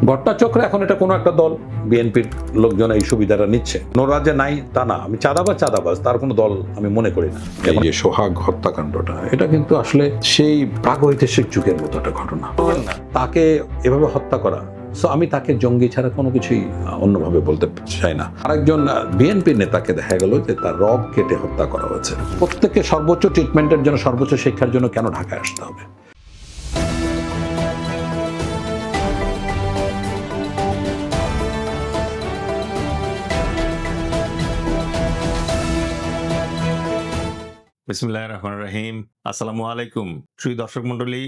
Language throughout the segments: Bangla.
ভট্টাচক্র এখন এটা কোনো একটা দল, বিএনপির লোকজন এই সুবিধাটা নিচ্ছে। নোরাজে নাই তা না, আমি চাঁদাবাজ তার কোনো দল আমি মনে করি না। এই যে সোহাগ হত্যাকাণ্ডটা, এটা কিন্তু আসলে সেই প্রাগৈতিহাসিক যুগের মতো একটা ঘটনা। তাকে এভাবে হত্যা করা, সো আমি তাকে জঙ্গি ছাড়া কোনো কিছুই অন্যভাবে বলতে চাই না। আরেকজন বিএনপির নেতাকে দেখা গেল যে তার রগ কেটে হত্যা করা হয়েছে। প্রত্যেককে সর্বোচ্চ ট্রিটমেন্টের জন্য, সর্বোচ্চ শিক্ষার জন্য কেন ঢাকায় আসতে হবে? বিসমিল্লাহির রহমানির রহিম। আসসালামু আলাইকুম প্রিয় দর্শক মণ্ডলী,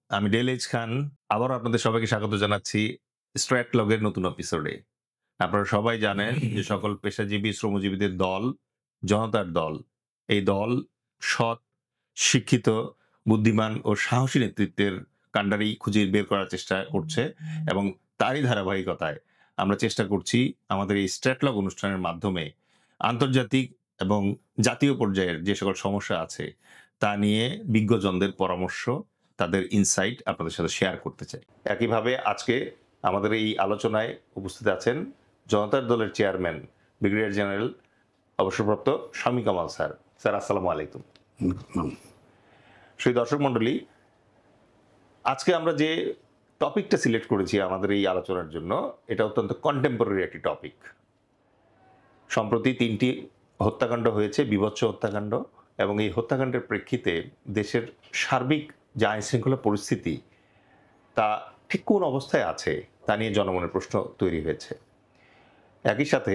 আমি ডেলিজ খান আবারও আপনাদের সবাইকে স্বাগত জানাচ্ছি স্ট্র্যাটলগের নতুন এপিসোডে। আপনারা সবাই জানেন যে সকল পেশাজীবী শ্রমজীবীদের দল জনতার দল, এই দল সৎ, শিক্ষিত, বুদ্ধিমান ও সাহসী নেতৃত্বের কাণ্ডারি খুঁজে বের করার চেষ্টা করছে এবং তারই ধারাবাহিকতায় আমরা চেষ্টা করছি আমাদের এই স্ট্র্যাটলগ অনুষ্ঠানের মাধ্যমে আন্তর্জাতিক এবং জাতীয় পর্যায়ের যে সকল সমস্যা আছে তা নিয়ে বিজ্ঞজনদের পরামর্শ, তাদের ইনসাইট আপনাদের সাথে শেয়ার করতে চাই। একইভাবে আজকে আমাদের এই আলোচনায় উপস্থিত আছেন জনতার দলের চেয়ারম্যান ব্রিগেডিয়ার জেনারেল অবসরপ্রাপ্ত শামী কামাল স্যার। স্যার আসসালামু আলাইকুম। সেই দর্শক মণ্ডলী, আজকে আমরা যে টপিকটা সিলেক্ট করেছি আমাদের এই আলোচনার জন্য, এটা অত্যন্ত কন্টেম্পোরারি একটি টপিক। সম্প্রতি 3টি হত্যাকাণ্ড হয়েছে, বীভৎস হত্যাকাণ্ড, এবং এই হত্যাকাণ্ডের প্রেক্ষিতে দেশের সার্বিক যে আইনশৃঙ্খলা পরিস্থিতি তা ঠিক কোন অবস্থায় আছে তা নিয়ে জনমনে প্রশ্ন তৈরি হয়েছে। একই সাথে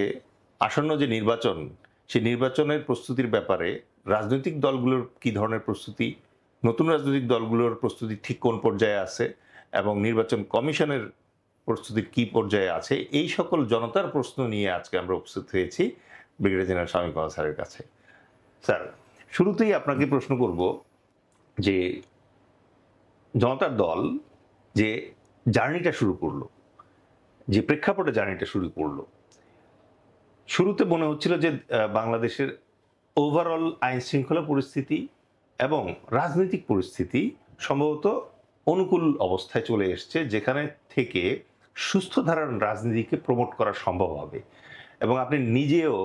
আসন্ন যে নির্বাচন, সেই নির্বাচনের প্রস্তুতির ব্যাপারে রাজনৈতিক দলগুলোর কী ধরনের প্রস্তুতি, নতুন রাজনৈতিক দলগুলোর প্রস্তুতি ঠিক কোন পর্যায়ে আছে এবং নির্বাচন কমিশনের প্রস্তুতির কী পর্যায়ে আছে, এই সকল জনতার প্রশ্ন নিয়ে আজকে আমরা উপস্থিত হয়েছি ব্রিগেডিয়ার জেনারেল শামী কামাল স্যারের কাছে। স্যার, শুরুতেই আপনাকে প্রশ্ন করব যে জনতার দল যে জার্নিটা শুরু করলো, যে প্রেক্ষাপটে জার্নিটা শুরু করলো, শুরুতে মনে হচ্ছিল যে বাংলাদেশের ওভারঅল আইন শৃঙ্খলা পরিস্থিতি এবং রাজনৈতিক পরিস্থিতি সম্ভবত অনুকূল অবস্থায় চলে এসছে, যেখানে থেকে সুস্থ ধারার রাজনীতিকে প্রমোট করা সম্ভব হবে। এবং আপনি নিজেও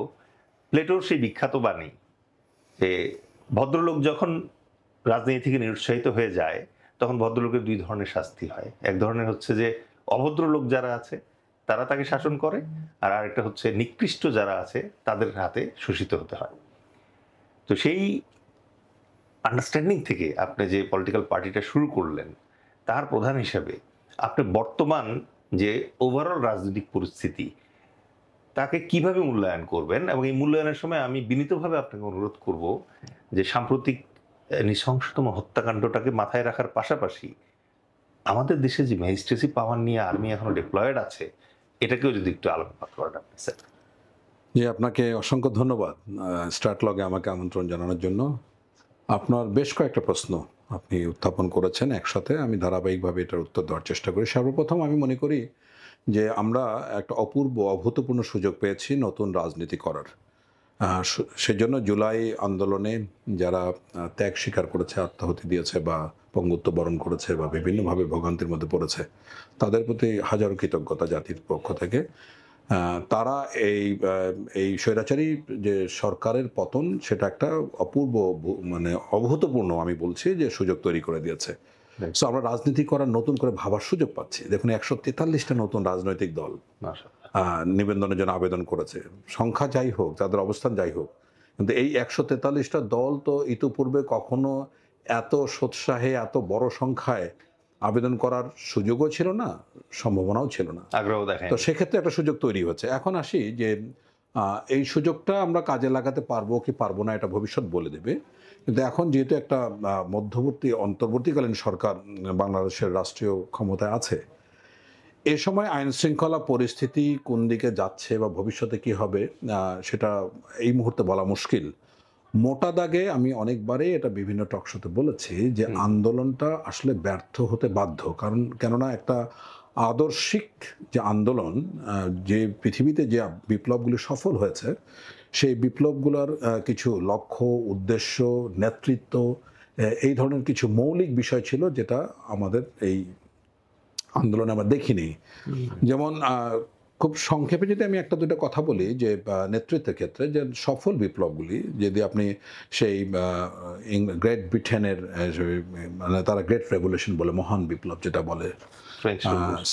প্লেটোর সেই বিখ্যাত বাণী যে ভদ্রলোক যখন রাজনীতি থেকে নিরুৎসাহিত হয়ে যায় তখন ভদ্রলোকের 2 ধরনের শাস্তি হয়। এক ধরনের হচ্ছে যে অভদ্র লোক যারা আছে তারা তাকে শাসন করে, আর আরেকটা হচ্ছে নিকৃষ্ট যারা আছে তাদের হাতে শোষিত হতে হয়। তো সেই আন্ডারস্ট্যান্ডিং থেকে আপনি যে পলিটিক্যাল পার্টিটা শুরু করলেন, তার প্রধান হিসাবে আপনি বর্তমান যে ওভারঅল রাজনৈতিক পরিস্থিতি তাকে কিভাবে মূল্যায়ন করবেন, এবং এই মূল্যায়নের সময় আমি বিনীতভাবে আপনাকে অনুরোধ করব যে সাম্প্রতিক নৃশংসতম হত্যাকাণ্ডটাকে মাথায় রাখার পাশাপাশি আমাদের দেশে যে ম্যাজিস্ট্রেসি পাওয়ার নিয়ে আর্মি এখনো ডিপ্লয়েড আছে, এটাকেও যদি একটু আলোকপাত করেন আপনি স্যার। জি, আপনাকে অসংখ্য ধন্যবাদ স্ট্র্যাটলগে আমাকে আমন্ত্রণ জানানোর জন্য। আপনার বেশ কয়েকটা প্রশ্ন আপনি উত্থাপন করেছেন একসাথে, আমি ধারাবাহিকভাবে এটার উত্তর দেওয়ার চেষ্টা করি। সর্বপ্রথম আমি মনে করি যে আমরা একটা অভূতপূর্ণ সুযোগ পেয়েছি নতুন রাজনীতি করার। সেজন্য জুলাই আন্দোলনে যারা ত্যাগ স্বীকার করেছে, আত্মাহুতি দিয়েছে বা পঙ্গুত্ব বরণ করেছে বা বিভিন্নভাবে ভোগান্তির মধ্যে পড়েছে, তাদের প্রতি হাজারো কৃতজ্ঞতা জাতির পক্ষ থেকে। তারা এই স্বৈরাচারী যে সরকারের পতন, সেটা একটা মানে অভূতপূর্ণ, আমি বলছি যে সুযোগ তৈরি করে দিয়েছে। সো আমরা রাজনীতি করার, নতুন করে ভাবার সুযোগ পাচ্ছি। দেখুন, 143টা নতুন রাজনৈতিক দল নিবন্ধনের জন্য আবেদন করেছে। সংখ্যা যাই হোক, তাদের অবস্থান যাই হোক, কিন্তু এই 143টা দল তো ইতিপূর্বে কখনো এত সোৎসাহে, এত বড় সংখ্যায় আবেদন করার সুযোগও ছিল না, সম্ভাবনাও ছিল না, আগ্রহ দেখায়। তো সেক্ষেত্রে একটা সুযোগ তৈরি হচ্ছে। এখন আসি যে এই সুযোগটা আমরা কাজে লাগাতে পারবো কি পারবো না, এটা ভবিষ্যৎ বলে দেবে। কিন্তু এখন যেহেতু একটা অন্তর্বর্তীকালীন সরকার বাংলাদেশের রাষ্ট্রীয় ক্ষমতায় আছে, এ সময় আইন শৃঙ্খলা পরিস্থিতি কোন দিকে যাচ্ছে বা ভবিষ্যতে কি হবে সেটা এই মুহূর্তে বলা মুশকিল। মোটা দাগে আমি অনেকবারই এটা বিভিন্ন টকশোতে বলেছি যে আন্দোলনটা আসলে ব্যর্থ হতে বাধ্য। কেননা একটা আদর্শিক যে আন্দোলন, যে পৃথিবীতে যে বিপ্লবগুলি সফল হয়েছে, সেই বিপ্লবগুলোর কিছু লক্ষ্য, উদ্দেশ্য, নেতৃত্ব, এই ধরনের কিছু মৌলিক বিষয় ছিল যেটা আমাদের এই আন্দোলনে আমরা দেখিনি। যেমন খুব সংক্ষেপে যদি আমি একটা দুটো কথা বলি যে নেতৃত্বের ক্ষেত্রে যে সফল বিপ্লবগুলি যদি আপনি সেই গ্রেট ব্রিটেনের মানে তারা গ্রেট রেভলিউশন বলে, মহান বিপ্লব যেটা বলে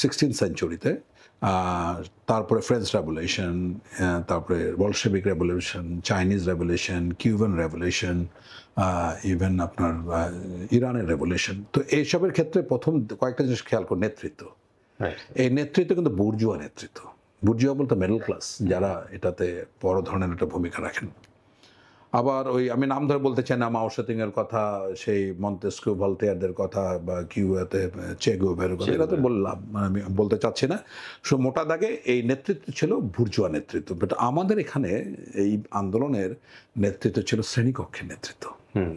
16th সেঞ্চুরিতে, তারপরে ফ্রেঞ্চ রেভলিউশন, তারপরে Bolshevik revolution, Chinese revolution, Cuban revolution, even আপনার ইরানের রেভলিউশন, তো এইসবের ক্ষেত্রে প্রথম কয়েকটা জিনিস খেয়াল করে নেতৃত্ব। এই নেতৃত্ব কিন্তু বুর্জুয়া নেতৃত্ব। বুর্জুয়া বলতে মিডল ক্লাস, যারা এটাতে বড় ধরনের একটা ভূমিকা রাখেন। আবার ওই আমি নাম ধরে বলতে চাই না, মাও সেতুং এর কথা, সেই মন্তেস্কিউ ভলতেয়ারদের কথা, বা কিউবাতে চে গুয়েভারার কথা, এটা তো বললাম, আমি বলতে চাচ্ছি না। সো মোটা দাগে এই নেতৃত্ব ছিল বুর্জুয়া নেতৃত্ব। বাট আমাদের এখানে এই আন্দোলনের নেতৃত্ব ছিল শ্রেণীকক্ষের নেতৃত্ব,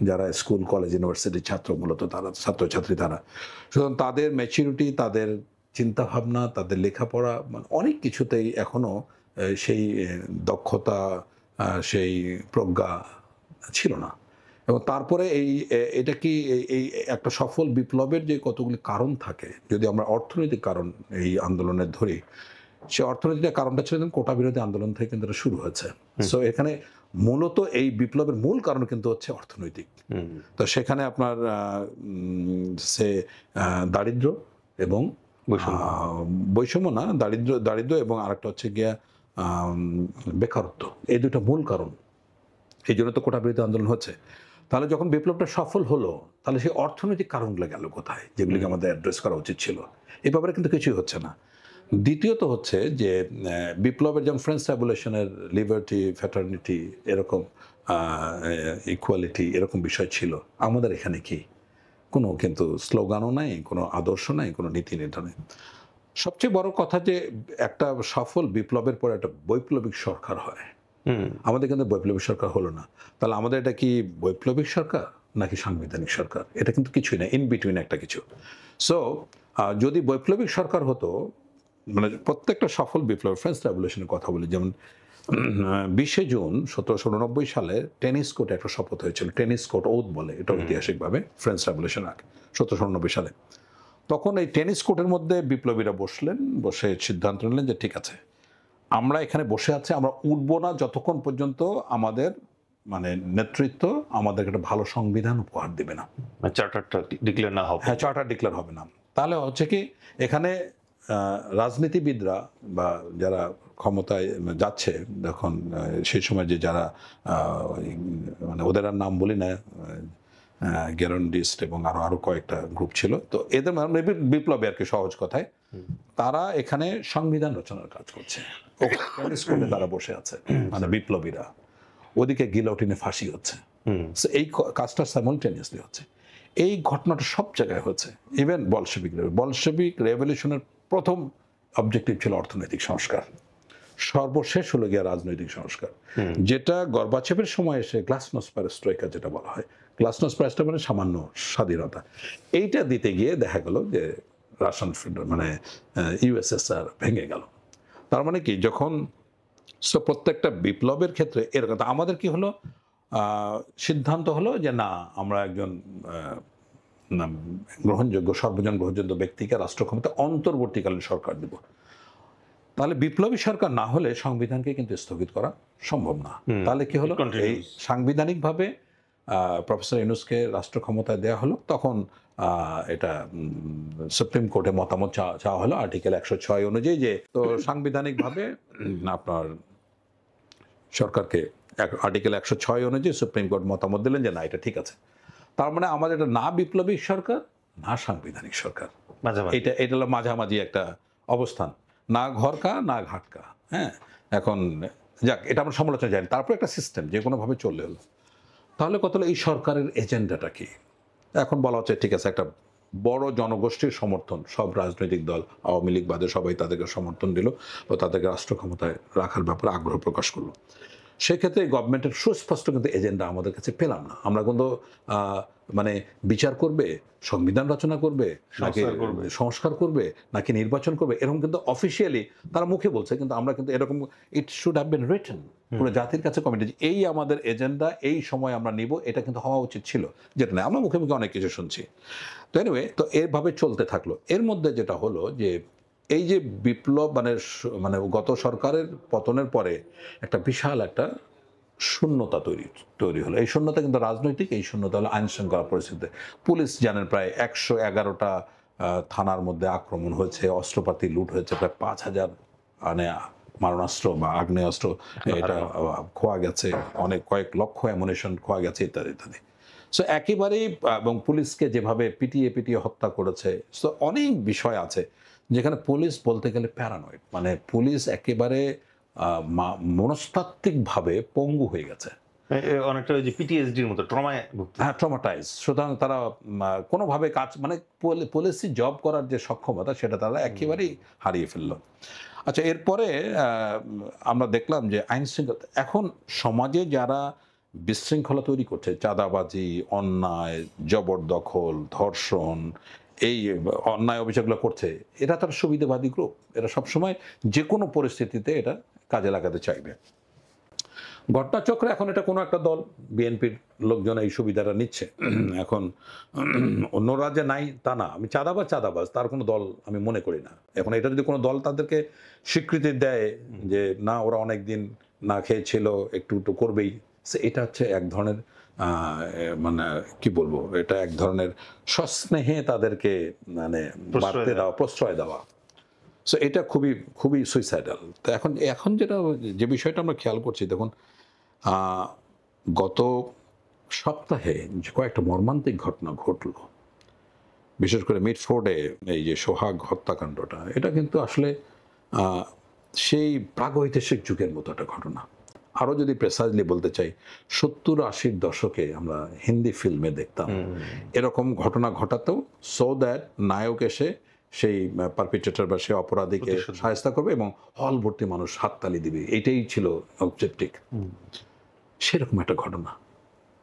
যারা স্কুল কলেজ ইউনিভার্সিটির ছাত্র, মূলত তারা ছাত্রছাত্রী। তারা সুতরাং তাদের ম্যাচুরিটি, তাদের চিন্তাভাবনা, তাদের লেখাপড়া, মানে অনেক কিছুতেই এখনও সেই দক্ষতা, সেই প্রজ্ঞা ছিল না। এবং তারপরে এটা কি এই একটা সফল বিপ্লবের যে কতগুলি কারণ থাকে, যদি আমরা অর্থনৈতিক কারণ এই আন্দোলনের ধরি, সে অর্থনৈতিক কারণটা ছিল কোটা বিরোধী আন্দোলন থেকে কিন্তু এটা শুরু হয়েছে। সো এখানে মূলত এই বিপ্লবের মূল কারণ কিন্তু হচ্ছে অর্থনৈতিক। তো সেখানে আপনার সে দারিদ্র্য এবং বৈষম্য না, দারিদ্র্য এবং আরেকটা হচ্ছে গিয়া বেকারত্ব, এই দুটো মূল কারণ। এই জন্য তো কোটা বিরোধী আন্দোলন হচ্ছে। তাহলে যখন বিপ্লবটা সফল হলো, তাহলে সেই অর্থনৈতিক কারণগুলো গেল কোথায়, যেগুলিকে আমাদের অ্যাড্রেস করা উচিত ছিল? এই ব্যাপারে কিন্তু কিছুই হচ্ছে না। দ্বিতীয়ত হচ্ছে যে বিপ্লবের যেমন ফ্রেঞ্চ রেভলিউশনের লিবার্টি, ফ্র্যাটার্নিটি, এরকম ইকুয়ালিটি, এরকম বিষয় ছিল। আমাদের এখানে কি কোনো কিন্তু স্লোগানও নাই, কোনো আদর্শ নাই, কোনো নীতি নির্ধারণ। সবচেয়ে বড় কথা যে একটা সফল বিপ্লবের পর একটা বৈপ্লবিক সরকার হয়, আমাদের কিন্তু বৈপ্লবিক সরকার হলো না। তাহলে আমাদের এটা কি বৈপ্লবিক সরকার নাকি সাংবিধানিক সরকার? এটা কিন্তু কিছুই না, ইন বিটুইন একটা কিছু। সো যদি বৈপ্লবিক সরকার হতো, মানে প্রত্যেকটা সফল বিপ্লব, ফ্রেঞ্চ রেভলিউশনের কথা বলি, যেমন 20শে জুন 1789 সালে টেনিস কোর্টে একটা শপথ হয়েছিল, টেনিস কোর্ট ওথ বলে, এটা ঐতিহাসিকভাবে ফ্রেঞ্চ রেভলিউশন আগে 1789 সালে। তখন এই টেনিস কোর্টের মধ্যে বিপ্লবীরা বসে সিদ্ধান্ত নিলেন যে ঠিক আছে, আমরা এখানে বসে আছি, আমরা উঠবো না যতক্ষণ পর্যন্ত আমাদের মানে নেতৃত্ব আমাদেরকে একটা ভালো সংবিধান উপহার দেবে না, চার্টারটা ডিক্লেয়ার না হবে। হ্যাঁ, চার্টার ডিক্লেয়ার হবে না। তাহলে হচ্ছে কি, এখানে রাজনীতিবিদরা বা যারা ক্ষমতায় যাচ্ছে তখন, সেই সময় যে যারা মানে ওদের আর নাম বলি না, গ্যারন্ডিস্ট এবং আরো কয়েকটা গ্রুপ ছিল, তো এদের মানে বিপ্লবী আর কি, সহজ কথায়, তারা এখানে সংবিধান রচনার কাজ করছে। স্কুলে তারা বসে আছে, মানে বিপ্লবীরা, ওদিকে গিলোটিনে ফাঁসি হচ্ছে। এই কাজটা সাইমultaneously হচ্ছে। এই ঘটনাটা সব জায়গায় হচ্ছে। ইভেন বলশেভিক রেভলিউশনের প্রথম অবজেক্টিভ ছিল অর্থনৈতিক সংস্কার, সর্বশেষ হলো গিয়া রাজনৈতিক সংস্কার, যেটা গর্বাচেভের সময় এসে গ্লাসনোস্ট পেরেস্ট্রয়কা যেটা বলা হয়। গ্লাসনোস্ট পেরেস্ট্রয়কা মানে সামান্য স্বাধীনতা। এইটা দিতে গিয়ে দেখা গেল যে রাশিয়ান মানে ইউএসএসআর ভেঙে গেল। তার মানে কি, যখন প্রত্যেকটা বিপ্লবের ক্ষেত্রে এরকম, আমাদের কি হলো, সিদ্ধান্ত হলো যে না, আমরা একজন গ্রহণযোগ্য, সর্বজন গ্রহণযোগ্য ব্যক্তিকে রাষ্ট্র ক্ষমতা অন্তর্বর্তীকালীন সরকার দেব। তাহলে বিপ্লবী সরকার না হলে সংবিধানকে কিন্তু স্থগিত করা সম্ভব না। তাহলে কি হলো, এই সাংবিধানিকভাবে প্রফেসর ইউনূসকে রাষ্ট্র ক্ষমতায় দেওয়া হলো। তখন এটা সুপ্রিম কোর্টে মতামত চাওয়া হলো আর্টিকেল 106 অনুযায়ী, যে তো সাংবিধানিকভাবে আপনার সরকারকে আর্টিকেল 106 অনুযায়ী সুপ্রিম কোর্ট মতামত দিলেন যে না, এটা ঠিক আছে। তার মানে আমাদের এটা না বিপ্লবিক সরকার, না সাংবিধানিক সরকার, এটা হলো মাঝামাঝি একটা অবস্থান, না ঘরকা না ঘাটকা। হ্যাঁ, এখন যাক, এটা আমরা সমালোচনা জানি। তারপর একটা সিস্টেম যে কোনোভাবে চললে হলো। তাহলে কত হলো, এই সরকারের এজেন্ডাটা কি? এখন বলা হচ্ছে ঠিক আছে, একটা বড় জনগোষ্ঠীর সমর্থন, সব রাজনৈতিক দল, আওয়ামী লীগ বাদে সবাই তাদেরকে সমর্থন দিল ও তাদেরকে রাষ্ট্র ক্ষমতায় রাখার ব্যাপারে আগ্রহ প্রকাশ করলো। সেক্ষেত্রে গভর্নমেন্টের সুস্পষ্ট কিন্তু এজেন্ডা আমাদের কাছে পেলাম না। আমরা কিন্তু মানে বিচার করবে, সংবিধান রচনা করবে, নাকি সংস্কার করবে, নাকি নির্বাচন করবে, এরকম কিন্তু অফিসিয়ালি তারা মুখে বলছে, কিন্তু আমরা কিন্তু এরকম it should have been written পুরো জাতির কাছে কমিটি, এই আমাদের এজেন্ডা, এই সময় আমরা নিব, এটা কিন্তু হওয়া উচিত ছিল, যেটা না, আমরা মুখে মুখে অনেক কিছু শুনছি। তো এনিওয়ে, তো এরভাবে চলতে থাকলো। এর মধ্যে যেটা হলো যে এই যে বিপ্লব মানে মানে গত সরকারের পতনের পরে একটা বিশাল একটা শূন্যতা তৈরি হলো। এই শূন্যতা কিন্তু রাজনৈতিক, এই শূন্যতা হলো আইন শৃঙ্খলা পরিস্থিতিতে। পুলিশ জানেন প্রায় 111টা থানার মধ্যে আক্রমণ হয়েছে, অস্ত্রপাতি লুট হয়েছে, প্রায় 5,000 মানে মারণাস্ত্র বা আগ্নেয়াস্ত্র এটা খোয়া গেছে, অনেক কয়েক লক্ষ অ্যামুনিশন খোয়া গেছে, ইত্যাদি ইত্যাদি। সো একেবারেই এবং পুলিশকে যেভাবে পিটিয়ে পিটিয়ে হত্যা করেছে, সো অনেক বিষয় আছে যেখানে পুলিশ বলতে গেলে প্যারানয়েড, মানে পুলিশ একেবারে মনস্তাত্ত্বিকভাবে পঙ্গু হয়ে গেছে, অনেকটা ওই যে পিটিএসডির মতো ট্রমায় ভুগছে। হ্যাঁ, ট্রমাটাইজ। সুতরাং তারা কোনোভাবে কাজ মানে পুলিশি জব করার যে সক্ষমতা সেটা তারা একেবারেই হারিয়ে ফেললো। আচ্ছা, এরপরে আমরা দেখলাম যে আইন শৃঙ্খলা এখন সমাজে যারা বিশৃঙ্খলা তৈরি করছে, চাঁদাবাজি, অন্যায়, জবরদখল, ধর্ষণ, এই অন্যায় অভিযোগগুলো করছে, এরা তার সুবিধাবাদী গ্রুপ। এরা সবসময় যে কোনো পরিস্থিতিতে এটা কাজে লাগাতে চাইবে। ঘটনাচক্রে এখন এটা কোনো একটা দল, বিএনপির লোকজন এই সুবিধাটা নিচ্ছে। এখন অন্য রাজ্যে নাই তা না, আমি চাঁদাবাজ তার কোনো দল আমি মনে করি না। এখন এটা যদি কোনো দল তাদেরকে স্বীকৃতি দেয় যে না, ওরা অনেক দিন না খেয়েছিল, একটু একটু করবেই, এটা হচ্ছে এক ধরনের মানে কি বলবো, এটা এক ধরনের সস্নেহে তাদেরকে মানে বাড়তে দেওয়া, প্রশ্রয় দেওয়া। সো এটা খুবই খুবই সুইসাইডাল। তো এখন যেটা যে বিষয়টা আমরা খেয়াল করছি, দেখুন গত সপ্তাহে যে কয়েকটা মর্মান্তিক ঘটনা ঘটলো, বিশেষ করে মিডফোর্ডে এই যে সোহাগ হত্যাকাণ্ডটা, এটা কিন্তু আসলে সেই প্রাগৈতিহাসিক যুগের মতো একটা ঘটনা। আরও যদি প্রেসাইজলি বলতে চাই, 70-80 দশকে আমরা হিন্দি ফিল্মে দেখতাম এরকম ঘটনা ঘটাতেও, সো দ্যাট নায়ক এসে সেই পারপিট্রেটর বা সেই অপরাধীকে সাহায্য করবে এবং হল ভর্তি মানুষ হাততালি দিবে, এটাই ছিল অবজেক্টিভ। সেরকম একটা ঘটনা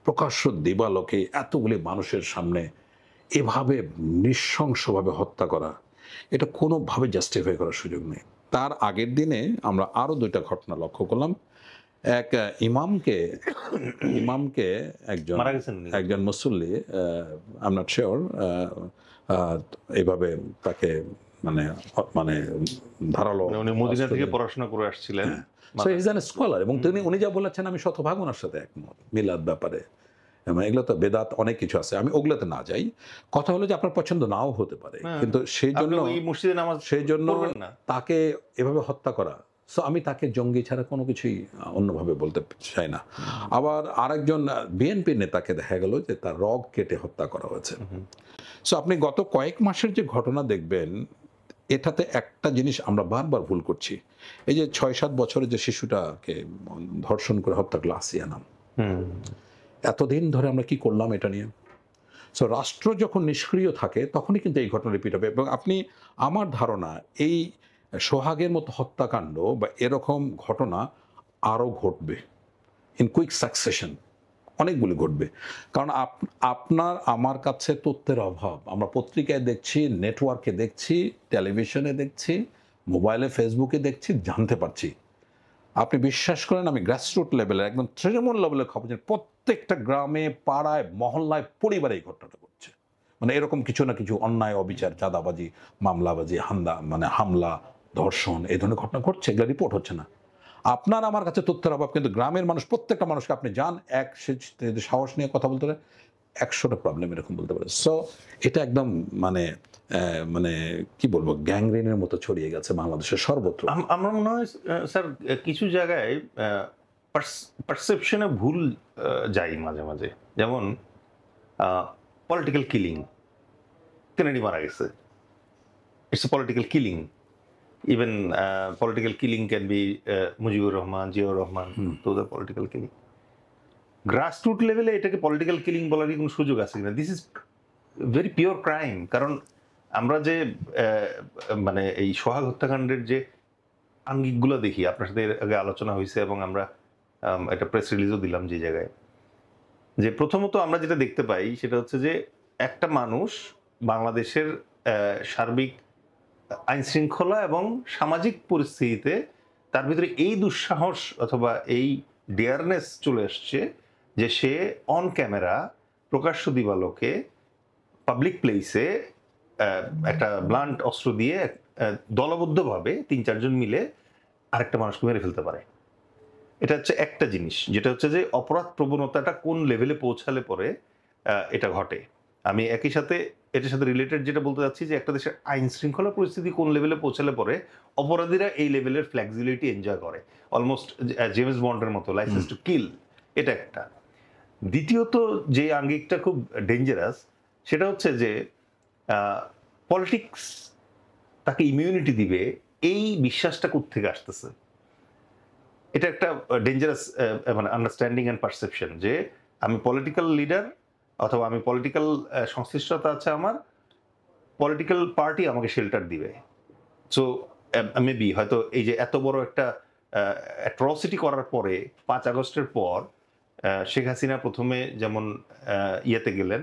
প্রকাশ্য দিবালোকে এতগুলি মানুষের সামনে এভাবে নৃশংসভাবে হত্যা করা, এটা কোনোভাবে জাস্টিফাই করার সুযোগ নেই। তার আগের দিনে আমরা আরও 2টা ঘটনা লক্ষ্য করলাম। এক ইমামকে একজন মুসল্লি, আই এম নট শিওর, এইভাবে তাকে মানে মানে ধারালো, উনি মদিনা থেকে পড়াশোনা করে আসছিলেন, so he is an scholar, এবং উনি যা বলেছেন আমি শতভাগ ওনার সাথে একমত। মিলাদ ব্যাপারে এগুলো তো বেদাত অনেক কিছু আছে, আমি ওগুলোতে না যাই। কথা হলো যে আপনার পছন্দ নাও হতে পারে, কিন্তু সেই জন্য তাকে এভাবে হত্যা করা, সো আমি তাকে জঙ্গি ছাড়া কোনো কিছুই অন্যভাবে বলতে চাই না। আবার আরেকজন বিএনপি নেতাকে দেখা গেল যে তার রগ কেটে হত্যা করা হয়েছে। সো আপনি গত কয়েক মাসের যে ঘটনা দেখবেন, এটাতে একটা জিনিস আমরা বারবার ভুল করছি। এই যে 6-7 বছরের যে শিশুটাকে ধর্ষণ করে হত্যা করলো আসিয়া নাম, এতদিন ধরে আমরা কি করলাম এটা নিয়ে? সো রাষ্ট্র যখন নিষ্ক্রিয় থাকে তখনই কিন্তু এই ঘটনা রিপিট হবে। এবং আমার ধারণা এই সোহাগের মতো হত্যাকাণ্ড বা এরকম ঘটনা আরও ঘটবে ইন কুইক সাকসেশন, অনেকগুলি ঘটবে। কারণ আপনার আমার কাছে তথ্যের অভাব, আমরা পত্রিকায় দেখছি, নেটওয়ার্কে দেখছি, টেলিভিশনে দেখছি, মোবাইলে ফেসবুকে দেখছি, জানতে পারছি। আপনি বিশ্বাস করেন, আমি গ্রাসরুট লেভেলের একদম তৃণমূল লেভেলের খবর জানি, প্রত্যেকটা গ্রামে, পাড়ায়, মহল্লায়, পরিবারে এই ঘটনাটা ঘটছে। মানে এরকম কিছু না কিছু অন্যায়, অবিচার, চাঁদাবাজি, মামলাবাজি, হামলা, ধর্ষণ, এই ধরনের ঘটনা ঘটছে, এগুলো রিপোর্ট হচ্ছে না। আপনার আমার কাছে তথ্যের অভাব, কিন্তু গ্রামের মানুষ, প্রত্যেকটা মানুষকে আপনি যান, যদি সাহস নিয়ে কথা বলতে পারে, 100টা প্রবলেম এরকম বলতে পারে। সো এটা একদম মানে মানে কি বলবো, গ্যাংগ্রিনের মতো ছড়িয়ে গেছে বাংলাদেশের সর্বত্র। আমার মনে হয় স্যার কিছু জায়গায় পারসেপশনে ভুল যাই মাঝে মাঝে, যেমন পলিটিক্যাল কিলিং, কেনেডি মারা গেছে, it's a political killing. Even political killing can be Mujibur Rahman, Ziaur Rahman, those are political killing. Grassroot লেভেলে এটাকে পলিটিক্যাল কিলিং বলারই কোনো সুযোগ আছে কিনা? This is very pure crime. কারণ আমরা যে মানে এই সোহাগ হত্যাকাণ্ডের যে আঙ্গিকগুলো দেখি, আপনার সাথে আগে আলোচনা হয়েছে এবং আমরা একটা প্রেস রিলিজও দিলাম যে জায়গায়, যে প্রথমত আমরা যেটা দেখতে পাই সেটা হচ্ছে যে একটা মানুষ বাংলাদেশের সার্বিক আইন শৃঙ্খলা এবং সামাজিক পরিস্থিতিতে তার ভিতরে এই দুঃসাহস অথবা এই ডেয়ারনেস চলে আসছে যে সে অন ক্যামেরা প্রকাশ্য দিবালোকে পাবলিক প্লেসে একটা ব্লান্ট অস্ত্র দিয়ে দলবদ্ধভাবে 3-4 জন মিলে আরেকটা মানুষকে মেরে ফেলতে পারে। এটা হচ্ছে একটা জিনিস, যেটা হচ্ছে যে অপরাধ প্রবণতাটা কোন লেভেলে পৌঁছালে পরে এটা ঘটে। আমি একই সাথে এটার সাথে রিলেটেড যেটা বলতে চাচ্ছি যে একটা দেশের আইন শৃঙ্খলা পরিস্থিতি কোন লেভেলে পৌঁছালে পরে অপরাধীরা এই লেভেলের ফ্লেক্সিবিলিটি এনজয় করে, অলমোস্ট জেমস বন্ডের মতো লাইসেন্স টু কিল। এটা একটা। দ্বিতীয়ত যে আঙ্গিকটা খুব ডেঞ্জারাস সেটা হচ্ছে যে পলিটিক্স তাকে ইমিউনিটি দিবে, এই বিশ্বাসটা কোত্থেকে আসতেছে। এটা একটা ডেঞ্জারাস মানে আন্ডারস্ট্যান্ডিং অ্যান্ড পারসেপশন যে আমি পলিটিক্যাল লিডার অথবা আমি পলিটিক্যাল সংশ্লিষ্টতা আছে আমার, পলিটিক্যাল পার্টি আমাকে শেল্টার দিবে। সো মেবি হয়তো এই যে এত বড় একটা অ্যাট্রসিটি করার পরে 5 আগস্টের পর শেখ হাসিনা প্রথমে যেমন ইয়েতে গেলেন,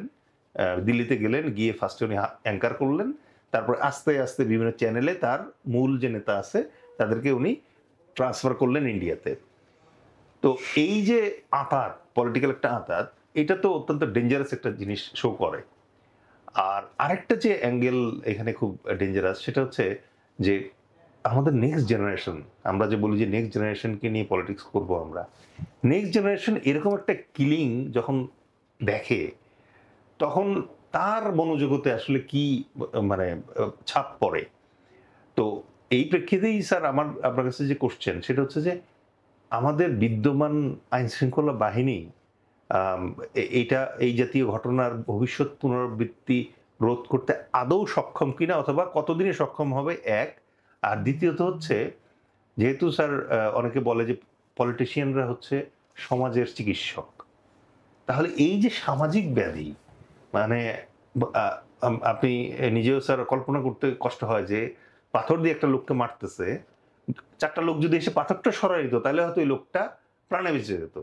দিল্লিতে গেলেন, গিয়ে ফার্স্টে উনি অ্যাঙ্কার করলেন, তারপর আস্তে আস্তে বিভিন্ন চ্যানেলে তার মূল যে নেতা আছে তাদেরকে উনি ট্রান্সফার করলেন ইন্ডিয়াতে। তো এই যে আঁতাত, পলিটিক্যাল একটা আঁতাত, এটা তো অত্যন্ত ডেঞ্জারাস একটা জিনিস শো করে। আর আরেকটা যে অ্যাঙ্গেল এখানে খুব ডেঞ্জারাস সেটা হচ্ছে যে আমাদের নেক্সট জেনারেশন, আমরা যে বলি যে নেক্সট জেনারেশনকে নিয়ে পলিটিক্স করবো আমরা, নেক্সট জেনারেশন এরকম একটা কিলিং যখন দেখে তখন তার মনোজগতে আসলে কি মানে ছাপ পড়ে। তো এই প্রেক্ষিতেই স্যার আমার আপনার কাছে যে কোশ্চেন সেটা হচ্ছে যে আমাদের বিদ্যমান আইন শৃঙ্খলা বাহিনী এইটা এই জাতীয় ঘটনার ভবিষ্যৎ পুনরাবৃত্তি রোধ করতে আদৌ সক্ষম কিনা অথবা কতদিনে সক্ষম হবে, এক। আর দ্বিতীয়ত হচ্ছে যেহেতু স্যার অনেকে বলে যে পলিটিশিয়ানরা হচ্ছে সমাজের চিকিৎসক, তাহলে এই যে সামাজিক ব্যাধি মানে আপনি নিজেও স্যার কল্পনা করতে কষ্ট হয় যে পাথর দিয়ে একটা লোককে মারতেছে, 4টা লোক যদি এসে পাথরটা সরাই দিত তাহলে হয়তো এই লোকটা প্রাণে বেঁচে যেত।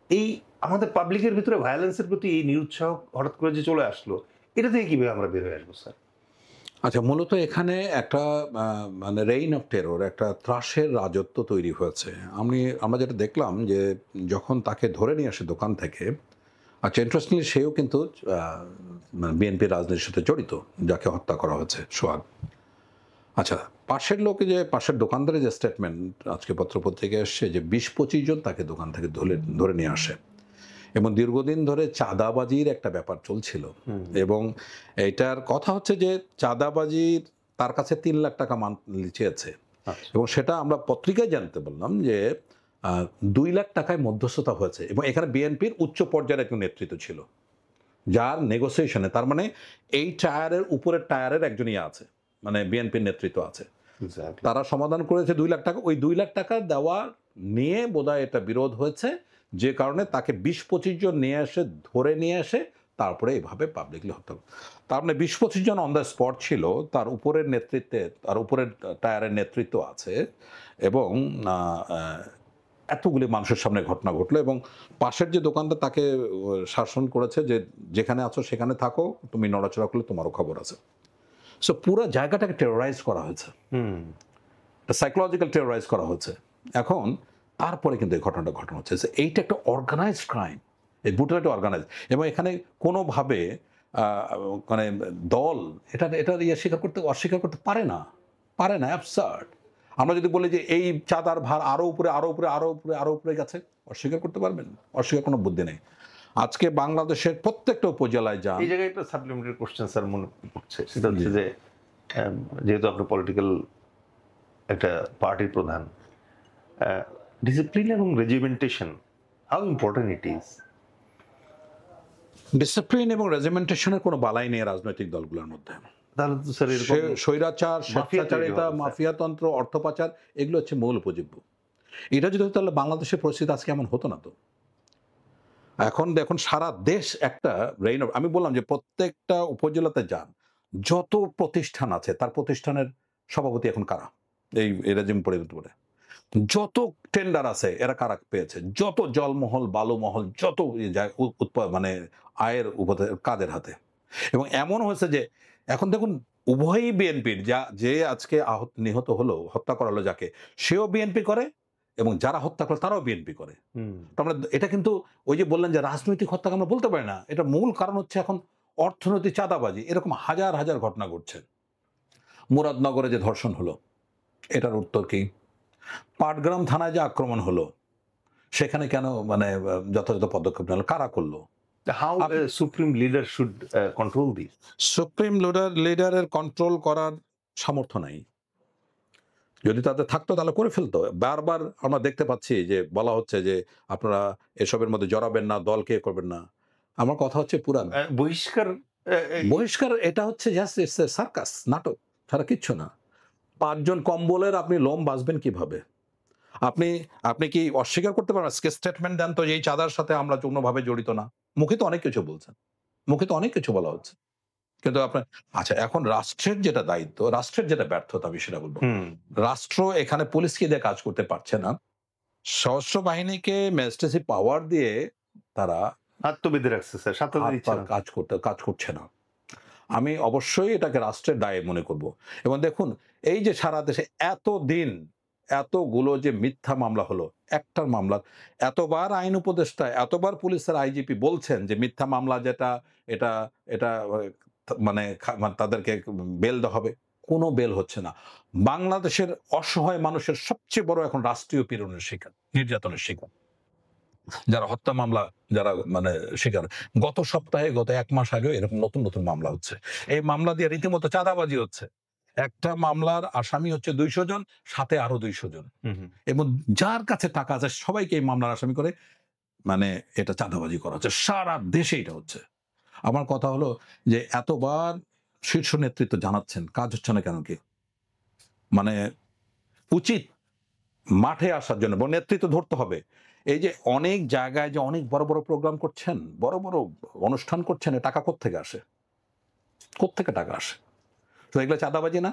এই আমাদের পাবলিকের ভিতরে ভায়োলেন্সের প্রতি এই নিরুৎসাহ হঠাৎ করে যে চলে আসলো, এটা থেকে কিভাবে আমরা বের হয়ে আসবো স্যার? আচ্ছা, মূলত এখানে একটা মানে রেইন অফ টেরর, একটা ত্রাসের রাজত্ব তৈরি হয়েছে। আমরা যেটা দেখলাম যে যখন তাকে ধরে নিয়ে আসে দোকান থেকে, আচ্ছা ইন্টারেস্টিংলি সেও কিন্তু বিএনপি রাজনীতির সাথে জড়িত, যাকে হত্যা করা হয়েছে সোহাগ। আচ্ছা, পাশের লোকে যে পাশের দোকানদারের যে স্টেটমেন্ট আজকে পত্রপত্রিকায় এসছে যে 20-25 জন তাকে দোকান থেকে ধরে নিয়ে আসে এবং দীর্ঘদিন ধরে চাঁদাবাজির একটা ব্যাপার চলছিল। এবং এইটার কথা হচ্ছে যে চাঁদাবাজির তার কাছে 3 লাখ টাকা চেয়েছে এবং সেটা আমরা পত্রিকায় জানতে বললাম যে 2 লাখ টাকায় মধ্যস্থতা হয়েছে এবং এখানে বিএনপির উচ্চ পর্যায়ের একজন নেতৃত্ব ছিল যার নেগোসিয়েশনে, তার মানে এই টায়ারের উপরের টায়ারের একজনই আছে, মানে বিএনপির নেতৃত্ব আছে, তারা সমাধান করেছে 2 লাখ টাকা। ওই 2 লাখ টাকা দেওয়া নিয়ে বোধহয় এটা বিরোধ হয়েছে, যে কারণে তাকে 20-25 জন ধরে নিয়ে এসে তারপরে এইভাবে পাবলিকলি হত্যা। তার মানে 20-25 জন অন দ্য স্পট ছিল, তার উপরের নেতৃত্বে, তার উপরের টায়ারের নেতৃত্ব আছে এবং এতগুলি মানুষের সামনে ঘটনা ঘটলো এবং পাশের যে দোকানটা তাকে শাসন করেছে যে যেখানে আছো সেখানে থাকো, তুমি নড়াচড়া করলে তোমারও খবর আছে। সো পুরো জায়গাটাকে টেরোরাইজ করা হয়েছে, সাইকোলজিক্যাল টেরোরাইজ করা হচ্ছে। এখন তারপরে কিন্তু এই ঘটনাটা হচ্ছে যে এইটা একটা অর্গানাইজড ক্রাইম, এই ব্রুটালিটি অর্গানাইজ, এবং এখানে কোনোভাবে মানে দল এটা অস্বীকার করতে পারে না, অ্যাবসার্ড। আমরা যদি বলি যে এই চাঁদার ভার আরো উপরে গেছে, অস্বীকার করতে পারবেন? অস্বীকার কোনো বুদ্ধি নেই। আজকে বাংলাদেশের প্রত্যেকটা উপজেলায় যান। এই জায়গায় একটা সাপ্লিমেন্টারি কোশ্চেন স্যার মনে পড়ছে, সেটা হচ্ছে যে যেহেতু আপনি পলিটিক্যাল একটা পার্টির প্রধান, ডিসিপ্লিন এবং regimentation, how important it is? Discipline এবং রেজিমেন্টেশনের কোনো বালাই নেই রাজনৈতিক দলগুলোর মধ্যে। তাহলে তো স্যার এরকম স্বৈরাচার, স্বেচ্ছাচারিতা, মাফিয়াতন্ত্র, অর্থ পাচার, এগুলো হচ্ছে মূল উপজীব্য। এটা যদি হতো তাহলে বাংলাদেশের পরিস্থিতি আজকে এমন হতো না। তো এখন দেখুন সারা দেশ একটা রেইন অফ, আমি বললাম যে প্রত্যেকটা উপজেলাতে যান, যত প্রতিষ্ঠান আছে তার প্রতিষ্ঠানের সভাপতি এখন কারা, এই রেজিম পরিবর্তন, যত টেন্ডার আছে এরা কারা পেয়েছে, যত জলমহল, বালুমহল, যত মানে আয়ের কাদের হাতে। এবং এমন হয়েছে যে এখন দেখুন উভয়ই বিএনপির, যে আজকে নিহত হলো, হত্যা করা হলো যাকে, সেও বিএনপি করে এবং যারা হত্যা করে তারাও বিএনপি করে। আমরা এটা কিন্তু ওই যে বললেন যে রাজনৈতিক হত্যাকে আমরা বলতে পারি না, এটা মূল কারণ হচ্ছে এখন অর্থনৈতিক চাঁদাবাজি, এরকম হাজার হাজার ঘটনা ঘটছে। মুরাদনগরে যে ধর্ষণ হলো, এটার উত্তর কি? পাটগ্রাম থানায় যে আক্রমণ হলো, সেখানে কেন মানে যথাযথ পদক্ষেপ নিল, কারা করলো? How supreme leader should control this? Supreme লিডারের কন্ট্রোল করার সামর্থ্য নাই। যদি তাদের থাকতো তাহলে করে ফেলতো। বারবার আমরা দেখতে পাচ্ছি যে বলা হচ্ছে যে আপনারা এসবের মধ্যে জড়াবেন না, দলকে করবেন না। আমার কথা হচ্ছে পুরা বহিষ্কার বহিষ্কার, এটা হচ্ছে জাস্ট ইটস এ সার্কাস, নাটক ছাড়া কিচ্ছু না। ৫ জন কম্বলের আপনি লোম বাঁচবেন কিভাবে? আপনি আপনি কি অস্বীকার করতে পারবেন? স্টেটমেন্ট দেন তো যে এই চাঁদার সাথে আমরা কোনোভাবে জড়িত না। মুখে তো অনেক কিছু বলছেন। মুখে তো অনেক কিছু বলা হচ্ছে। কিন্তু আপনার আচ্ছা, এখন রাষ্ট্রের যেটা দায়িত্ব, রাষ্ট্রের যেটা ব্যর্থতা, আমি সেটা বলব। রাষ্ট্র এখানে পুলিশকে দিয়ে কাজ করতে পারছে না। সশস্ত্র বাহিনীকে ম্যাজিস্ট্রেসি পাওয়ার দিয়ে তারা হাত তো বেঁধে রাখছে স্যার, সাথে দিচ্ছে না। কাজ করছে না। আমি অবশ্যই এটাকে রাষ্ট্রের দায় মনে করব। এবং দেখুন, এই যে সারা দেশে এতদিন এতগুলো যে মিথ্যা মামলা হলো, একটার মামলা এতবার আইন উপদেষ্টা, এতবার পুলিশের আইজিপি বলছেন যে মিথ্যা মামলা যেটা, এটা এটা মানে তাদেরকে বেল দেওয়া হবে। কোনো বেল হচ্ছে না। বাংলাদেশের অসহায় মানুষের সবচেয়ে বড় এখন রাষ্ট্রীয় পীড়নের শিকার, নির্যাতনের শিকার, যারা হত্যা মামলা, যারা মানে শিকার। গত সপ্তাহে, গত ১ মাস আগেও এরকম নতুন নতুন মামলা হচ্ছে। এই মামলা দিয়ে রীতিমতো চাঁদাবাজি হচ্ছে। একটা মামলার আসামি হচ্ছে ২০০ জন, সাথে আরো ২০০ জন, এবং যার কাছে টাকা আছে সবাইকে এই মামলার আসামি করে, মানে এটা চাঁদাবাজি করা হচ্ছে। সারা দেশে এটা হচ্ছে। আমার কথা হলো যে এতবার শীর্ষ নেতৃত্ব জানাচ্ছেন, কাজ হচ্ছে না কেন? কি মানে উচিত মাঠে আসার জন্য নেতৃত্ব ধরতে হবে। এই যে অনেক জায়গায় যে অনেক বড় বড় প্রোগ্রাম করছেন, বড় বড় অনুষ্ঠান করছেন, টাকা কোত্থেকে আসে? কোত্থেকে টাকা আসে? তো এগুলো চাঁদাবাজি না?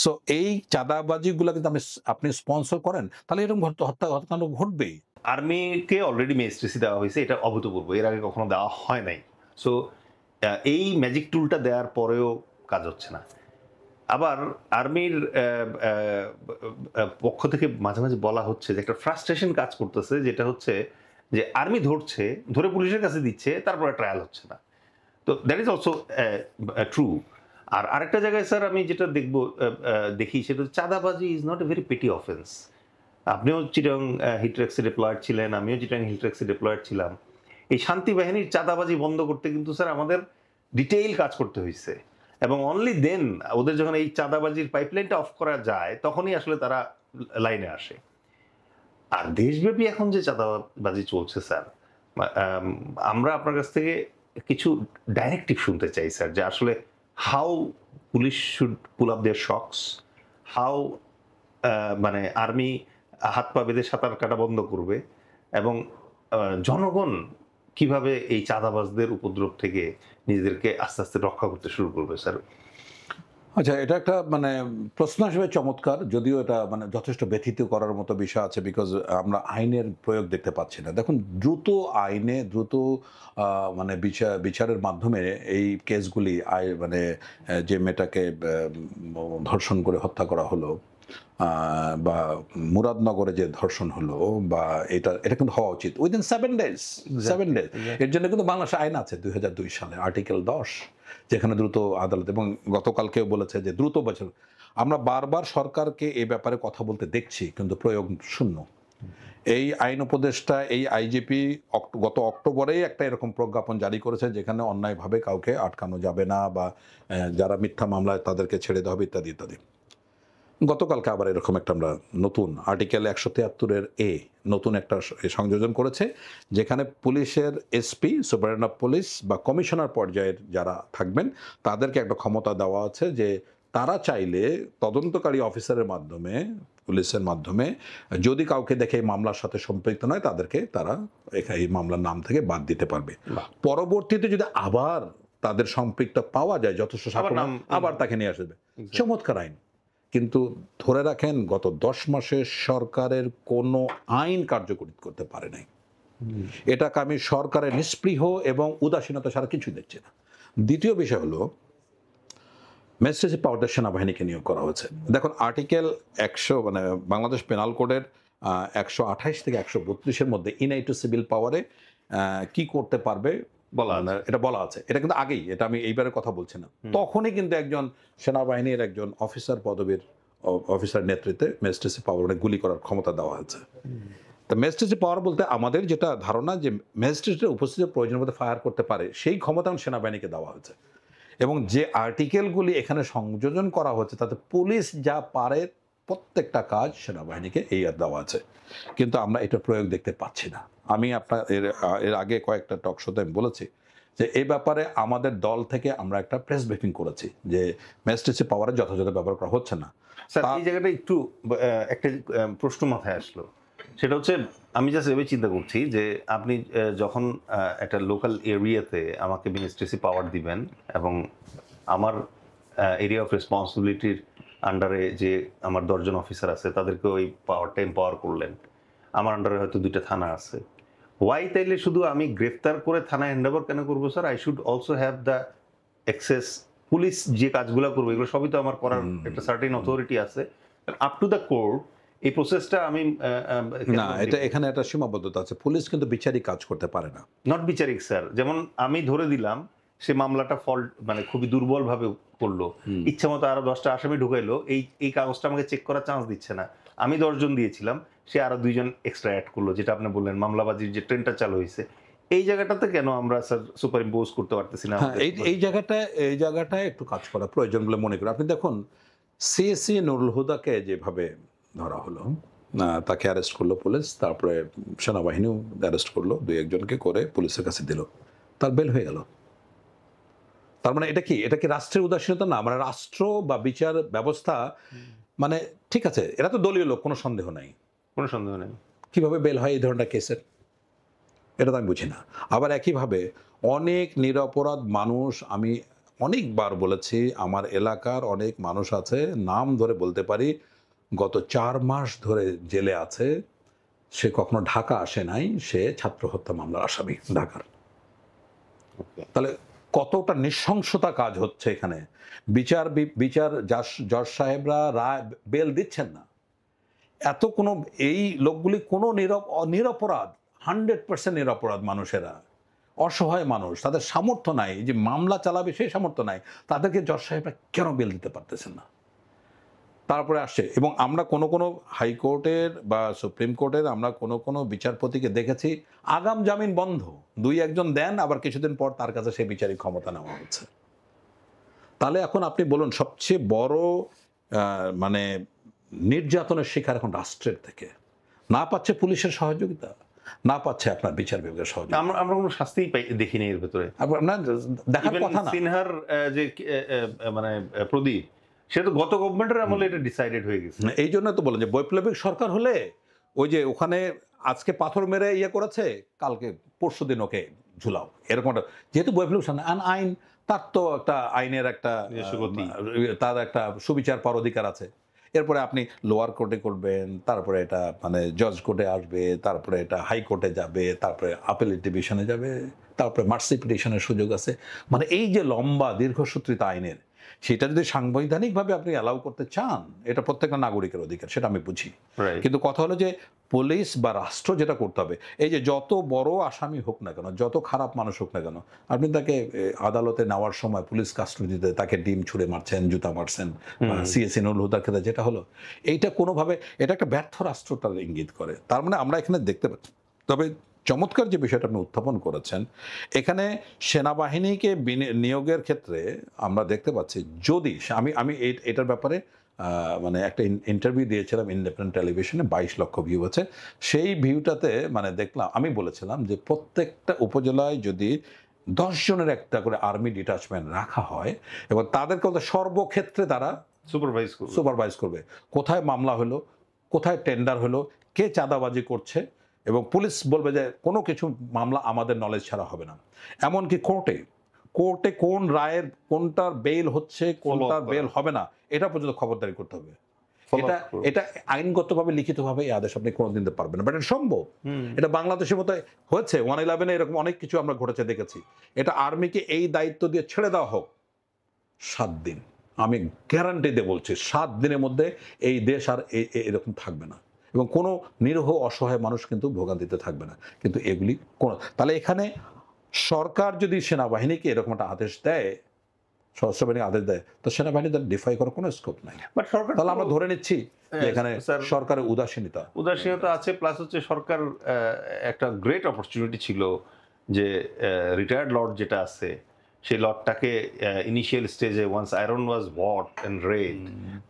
সো এই চাঁদাবাজিগুলো কিন্তু আপনি স্পন্সর করেন, তাহলে এরকম হত্যাকাণ্ড ঘটবেই। আর্মিকে অলরেডি ম্যাজিস্ট্রেসি দেওয়া হয়েছে, এটা অভূতপূর্ব, এর আগে কখনো দেওয়া হয় নাই। সো এই ম্যাজিক টুলটা দেওয়ার পরেও কাজ হচ্ছে না। আবার আর্মির পক্ষ থেকে মাঝে মাঝে বলা হচ্ছে যে একটা ফ্রাস্ট্রেশন কাজ করতেছে, যেটা হচ্ছে যে আর্মি ধরে পুলিশের কাছে দিচ্ছে, তারপরে ট্রায়াল হচ্ছে না। তো দ্যাট ইজ অলসো ট্রু। আর আরেকটা জায়গায় স্যার আমি যেটা দেখি, সেটা হচ্ছে চাঁদাবাজি ইজ নট এ ভেরি পেটি অফেন্স। আপনিও চিটাং হিটরেক্সে ডিপ্লয়েড ছিলেন, আমিও চিটাং হিটরেক্সে ডিপ্লয়েড ছিলাম। এই শান্তি বাহিনীর চাঁদাবাজি বন্ধ করতে কিন্তু স্যার আমাদের ডিটেইল কাজ করতে হয়েছে, এবং অনলি দেন ওদের যখন এই চাঁদাবাজির পাইপলাইনটা অফ করা যায়, তখনই আসলে তারা লাইনে আসে। আর দেশব্যাপী এখন যে চাঁদাবাজি চলছে স্যার, আমরা আপনার কাছ থেকে কিছু ডাইরেক্টিভ শুনতে চাই স্যার, যে আসলে how police should pull up their socks, how মানে আর্মি হাত পা বেঁধে সাঁতার কাটা বন্ধ করবে, এবং জনগণ কিভাবে এই চাঁদাবাজদের উপদ্রব থেকে নিজেদেরকে আস্তে আস্তে রক্ষা করতে শুরু করবে স্যার। আচ্ছা, এটা একটা মানে প্রশ্ন হিসেবে চমৎকার, যদিও এটা মানে যথেষ্ট ব্যথিত করার মতো বিষয় আছে, বিকজ আমরা আইনের প্রয়োগ দেখতে পাচ্ছি না। দেখুন, দ্রুত আইনে দ্রুত মানে বিচারের মাধ্যমে এই কেসগুলি মানে যে মেয়েটাকে ধর্ষণ করে হত্যা করা হলো, বা মুরাদনগরে যে ধর্ষণ হলো, বা এটা কিন্তু হওয়া উচিত উইদিন 7 ডেজ। এর জন্য কিন্তু বাংলাদেশে আইন আছে 2002 সালে আর্টিকেল 10, যেখানে দ্রুত আদালত, এবং গতকালকেও বলেছে যে দ্রুত বছর। আমরা বারবার সরকারকে এই ব্যাপারে কথা বলতে দেখছি, কিন্তু প্রয়োগ শূন্য। এই আইন উপদেষ্টা, এই আইজিপি গত অক্টোবরেই একটা এরকম প্রজ্ঞাপন জারি করেছে, যেখানে অন্যায়ভাবে কাউকে আটকানো যাবে না, বা যারা মিথ্যা মামলায় তাদেরকে ছেড়ে দেওয়া হবে, ইত্যাদি ইত্যাদি। গতকালকে আবার এরকম একটা আমরা নতুন আর্টিকেল 173 নতুন একটা সংযোজন করেছে, যেখানে পুলিশের এসপি, সুপারিনটেন্ডেন্ট অফ পুলিশ বা কমিশনার পর্যায়ের যারা থাকবেন, তাদেরকে একটা ক্ষমতা দেওয়া আছে যে তারা চাইলে তদন্তকারী অফিসারের মাধ্যমে, পুলিশের মাধ্যমে, যদি কাউকে দেখে এই মামলার সাথে সম্পৃক্ত নয়, তাদেরকে তারা এই মামলার নাম থেকে বাদ দিতে পারবে। পরবর্তীতে যদি আবার তাদের সম্পৃক্ত পাওয়া যায় যথেষ্ট সাক্ষ্য, আবার তাকে নিয়ে আসবে। চমৎকার আইন। কিন্তু ধরে রাখেন, গত 10 মাসে সরকারের কোনো আইন কার্যকরী করতে পারে নাই। এটাকে আমি সরকারের নিষ্পৃহ এবং উদাসীনতা ছাড়া কিছু দেখছি না। দ্বিতীয় বিষয় হলো, ম্যাজিস্ট্রেসি পাওয়ারটা সেনাবাহিনীকে নিয়োগ করা হয়েছে। দেখুন, আর্টিকেল 100 মানে বাংলাদেশ পেনাল কোডের 128 থেকে 132-এর মধ্যে ইনএড টু সিভিল পাওয়ারে কি করতে পারবে এটা বলা আছে, এটা কিন্তু আগেই, এটা আমি এইবারের কথা বলছি না, তখনই কিন্তু একজন সেনাবাহিনীর একজন অফিসার পদবীর অফিসার নেতৃত্বে ম্যাজিস্ট্রেসি পাওয়ার গুলি করার ক্ষমতা দেওয়া হয়েছে। তো ম্যাজিস্ট্রেসি পাওয়ার বলতে আমাদের যেটা ধারণা যে ম্যাজিস্ট্রেটের উপস্থিতিতে প্রয়োজনের মধ্যে ফায়ার করতে পারে, সেই ক্ষমতা সেনাবাহিনীকে দেওয়া হয়েছে। এবং যে আর্টিকেলগুলি এখানে সংযোজন করা হচ্ছে তাতে পুলিশ যা পারে প্রত্যেকটা কাজ সেনাবাহিনীকে এই আর দেওয়া আছে, কিন্তু আমরা এটার প্রয়োগ দেখতে পাচ্ছি না। আমি আপনার এর আগে কয়েকটা টক শোতে আমি বলেছি যে এই ব্যাপারে আমাদের দল থেকে আমরা একটা প্রেস ব্রিফিং করেছি যে ম্যাজিস্ট্রেসি পাওয়ারের যথাযথ ব্যবহার করা হচ্ছে না। স্যার এই জায়গাটা একটু একটা প্রশ্ন মাথায় আসলো, সেটা হচ্ছে আমি জাস্ট এভাবে চিন্তা করছি যে আপনি যখন একটা লোকাল এরিয়াতে আমাকে মিনিস্ট্রেসি পাওয়ার দিবেন এবং আমার এরিয়া অফ রেসপন্সিবিলিটির আন্ডারে যে আমার 10 জন অফিসার আছে তাদেরকে ওই পাওয়ারটা এম্পাওয়ার করলেন, আমার আন্ডারে হয়তো 2টা থানা আছে, ওয়াই তাইলে শুধু আমি গ্রেফতার করে থানায় হ্যান্ড ওভার কেন করবো sir? I should also have the access, police যে কাজগুলো করবে এগুলো সবই তো আমার করার একটা সার্টেন অথরিটি আছে, আপ টু দ্য কোর্ট এই প্রসেসটা আমি না, এটা এখানে একটা সীমাবদ্ধতা আছে, পুলিশ কিন্তু বিচারিক কাজ করতে পারে না। নট বিচারিক স্যার, যেমন আমি ধরে দিলাম সে মামলাটা ফল্ট মানে খুবই দুর্বলভাবে করলো, ইচ্ছা মতো আরো 10টা আসামি ঢুকাইলো, এই কাগজটা আমাকে চেক করার চান্স দিচ্ছে না, আমি 10 জন দিয়েছিলাম, সে আরো 2 জন এক্সট্রা অ্যাড করলো, যেটা আপনি বললেন মামলাবাজির যে ট্রেনটা চালু হয়েছে, এই জায়গাটাতে কেন আমরা স্যার সুপার ইম্পোজ করতে পারতেছি না? এই জায়গাটায় একটু কাজ করা প্রয়োজন বলে মনে করি। আপনি দেখুন সিএসি নুরুল হুদাকে যেভাবে ধরা হলো, তাকে অ্যারেস্ট করলো পুলিশ, তারপরে সেনাবাহিনীও অ্যারেস্ট করলো, 2-1 জনকে করে পুলিশের কাছে দিল, তার বেল হয়ে গেল। তার মানে এটা কি রাষ্ট্রের উদাসীনতা না? মানে রাষ্ট্র বা বিচার ব্যবস্থা, মানে ঠিক আছে এরা তো দলীয় লোক, কোনো সন্দেহ নাই, কোনো সন্দেহ নেই, কিভাবে বেল হয় এই ধরনের কেসের, এটা তো আমি বুঝি না। আবার একইভাবে অনেক নিরপরাধ মানুষ, আমি অনেকবার বলেছি, আমার এলাকার অনেক মানুষ আছে, নাম ধরে বলতে পারি, গত 4 মাস ধরে জেলে আছে, সে কখনো ঢাকা আসে নাই, সে ছাত্র হত্যা মামলার আসামি ঢাকার। তাহলে কতটা নৃশংসতা কাজ হচ্ছে এখানে। বিচার জজ সাহেবরা রায় বেল দিচ্ছেন না, এত কোনো এই লোকগুলি কোনো নিরপরাধ, 100% নিরপরাধ মানুষেরা, অসহায় মানুষ, তাদের সামর্থ্য নাই যে মামলা চালাবে, সেই সামর্থ্য নাই, তাদেরকে জজ সাহেবরা কেন বেল দিতে পারতেছেন না? তারপরে আসছে, এবং আমরা কোনো হাইকোর্টের বা সুপ্রিম কোর্টের আমরা কোনো বিচারপতিকে দেখেছি আগাম জামিন বন্ধ, 2-1 জন দেন, আবার কিছুদিন পর তার কাছে সেই বিচারিক ক্ষমতা নেওয়া হচ্ছে। তাহলে এখন আপনি বলুন, সবচেয়ে বড় মানে নির্যাতনের শিকার এখন রাষ্ট্রের থেকে, না পাচ্ছে পুলিশের সহযোগিতা, না পাচ্ছে আপনার বিচার বিভাগের সহযোগিতা। আমরা কোনো শাস্তিই দেখিনি এর ভেতরে। আপনার দেখার কথা না। সিনহার যে মানে প্রদীপ, সেটা তো গত গভর্নমেন্টের আমলে এটা ডিসাইডেড হয়ে গেছে। এই জন্য তো বলেন যে বৈপ্লবিক সরকার হলে ওই যে ওখানে আজকে পাথর মেরে ইয়ে করেছে, কালকে পরশুদিন ওকে ঝুলাও, এরকম একটা, যেহেতু বৈপ্লবিক আইন, তার তো একটা আইনের একটা তার একটা সুবিচার পাওয়ার অধিকার আছে। এরপরে আপনি লোয়ার কোর্টে করবেন, তারপরে এটা মানে জজ কোর্টে আসবে, তারপরে এটা হাইকোর্টে যাবে, তারপরে আপিলেট ডিভিশনে যাবে, তারপরে মার্সি পিটিশনের সুযোগ আছে। মানে এই যে লম্বা দীর্ঘসূত্রিতা আইনের, সেটা যদি সাংবিধানিকভাবে আপনি অ্যালাউ করতে চান, এটা প্রত্যেকটা নাগরিকের অধিকার, সেটা আমি বুঝি। কিন্তু কথা হলো যে পুলিশ বা রাষ্ট্র যেটা করতে হবে, এই যে যত বড় আসামি হোক না কেন, যত খারাপ মানুষ হোক না কেন, আপনি তাকে আদালতে নেওয়ার সময় পুলিশ কাস্টডিতে তাকে ডিম ছুঁড়ে মারছেন, জুতা মারছেন, সিএসি নুরুল হুদার ক্ষেত্রে যেটা হলো, এইটা কোনোভাবে এটা একটা ব্যর্থ রাষ্ট্রটার ইঙ্গিত করে। তার মানে আমরা এখানে দেখতে পাচ্ছি। তবে চমৎকার যে বিষয়টা আপনি উত্থাপন করেছেন, এখানে সেনাবাহিনীকে নিয়োগের ক্ষেত্রে আমরা দেখতে পাচ্ছি, যদি আমি এটার ব্যাপারে মানে একটা ইন্টারভিউ দিয়েছিলাম ইন্ডিপেন্ডেন্ট টেলিভিশনে, 22 লক্ষ ভিউ আছে। সেই ভিউটাতে মানে দেখলাম, আমি বলেছিলাম যে প্রত্যেকটা উপজেলায় যদি 10 জনের একটা করে আর্মি ডিটাচমেন্ট রাখা হয় এবং তাদেরকে সর্বক্ষেত্রে তারা সুপারভাইজ করবে, কোথায় মামলা হলো, কোথায় টেন্ডার হলো, কে চাঁদাবাজি করছে, এবং পুলিশ বলবে যে কোনো কিছু মামলা আমাদের নলেজ ছাড়া হবে না। এমনকি কোর্টে কোন রায়ের কোনটার বেল হচ্ছে, কোনটার বেল হবে না, এটা পর্যন্ত খবরদারি করতে হবে। এটা আইনগতভাবে লিখিতভাবে এই আদেশ আপনি কোনোদিন দিতে পারবেন না, বাট এটা সম্ভব। এটা বাংলাদেশের মতো হয়েছে, 111-এ এরকম অনেক কিছু আমরা ঘটেছে দেখেছি। এটা আর্মিকে এই দায়িত্ব দিয়ে ছেড়ে দেওয়া হোক, 7 দিন, আমি গ্যারান্টি দিয়ে বলছি, 7 দিনের মধ্যে এই দেশ আর এরকম থাকবে না, এবং কোনো নিরীহ অসহায় মানুষ কিন্তু ভোগান্তিতে থাকবে না। কিন্তু এগুলি তাহলে এখানে সরকার যদি সেনাবাহিনীকে এরকম একটা আদেশ দেয়, সশস্ত্র বাহিনীকে আদেশ দেয়, তো সেনাবাহিনী তার ডিফাই করার কোনো স্কোপ নাই। বাট সরকার তাহলে আমরা ধরে নিচ্ছি যে এখানে স্যার, সরকারের উদাসীনতা উদাসীনতা আছে, প্লাস হচ্ছে সরকার একটা গ্রেট অপরচুনিটি ছিল যে রিটায়ার্ড লর্ড যেটা আছে সেই লর্ডটাকে ইনিশিয়াল স্টেজে once iron was hot and red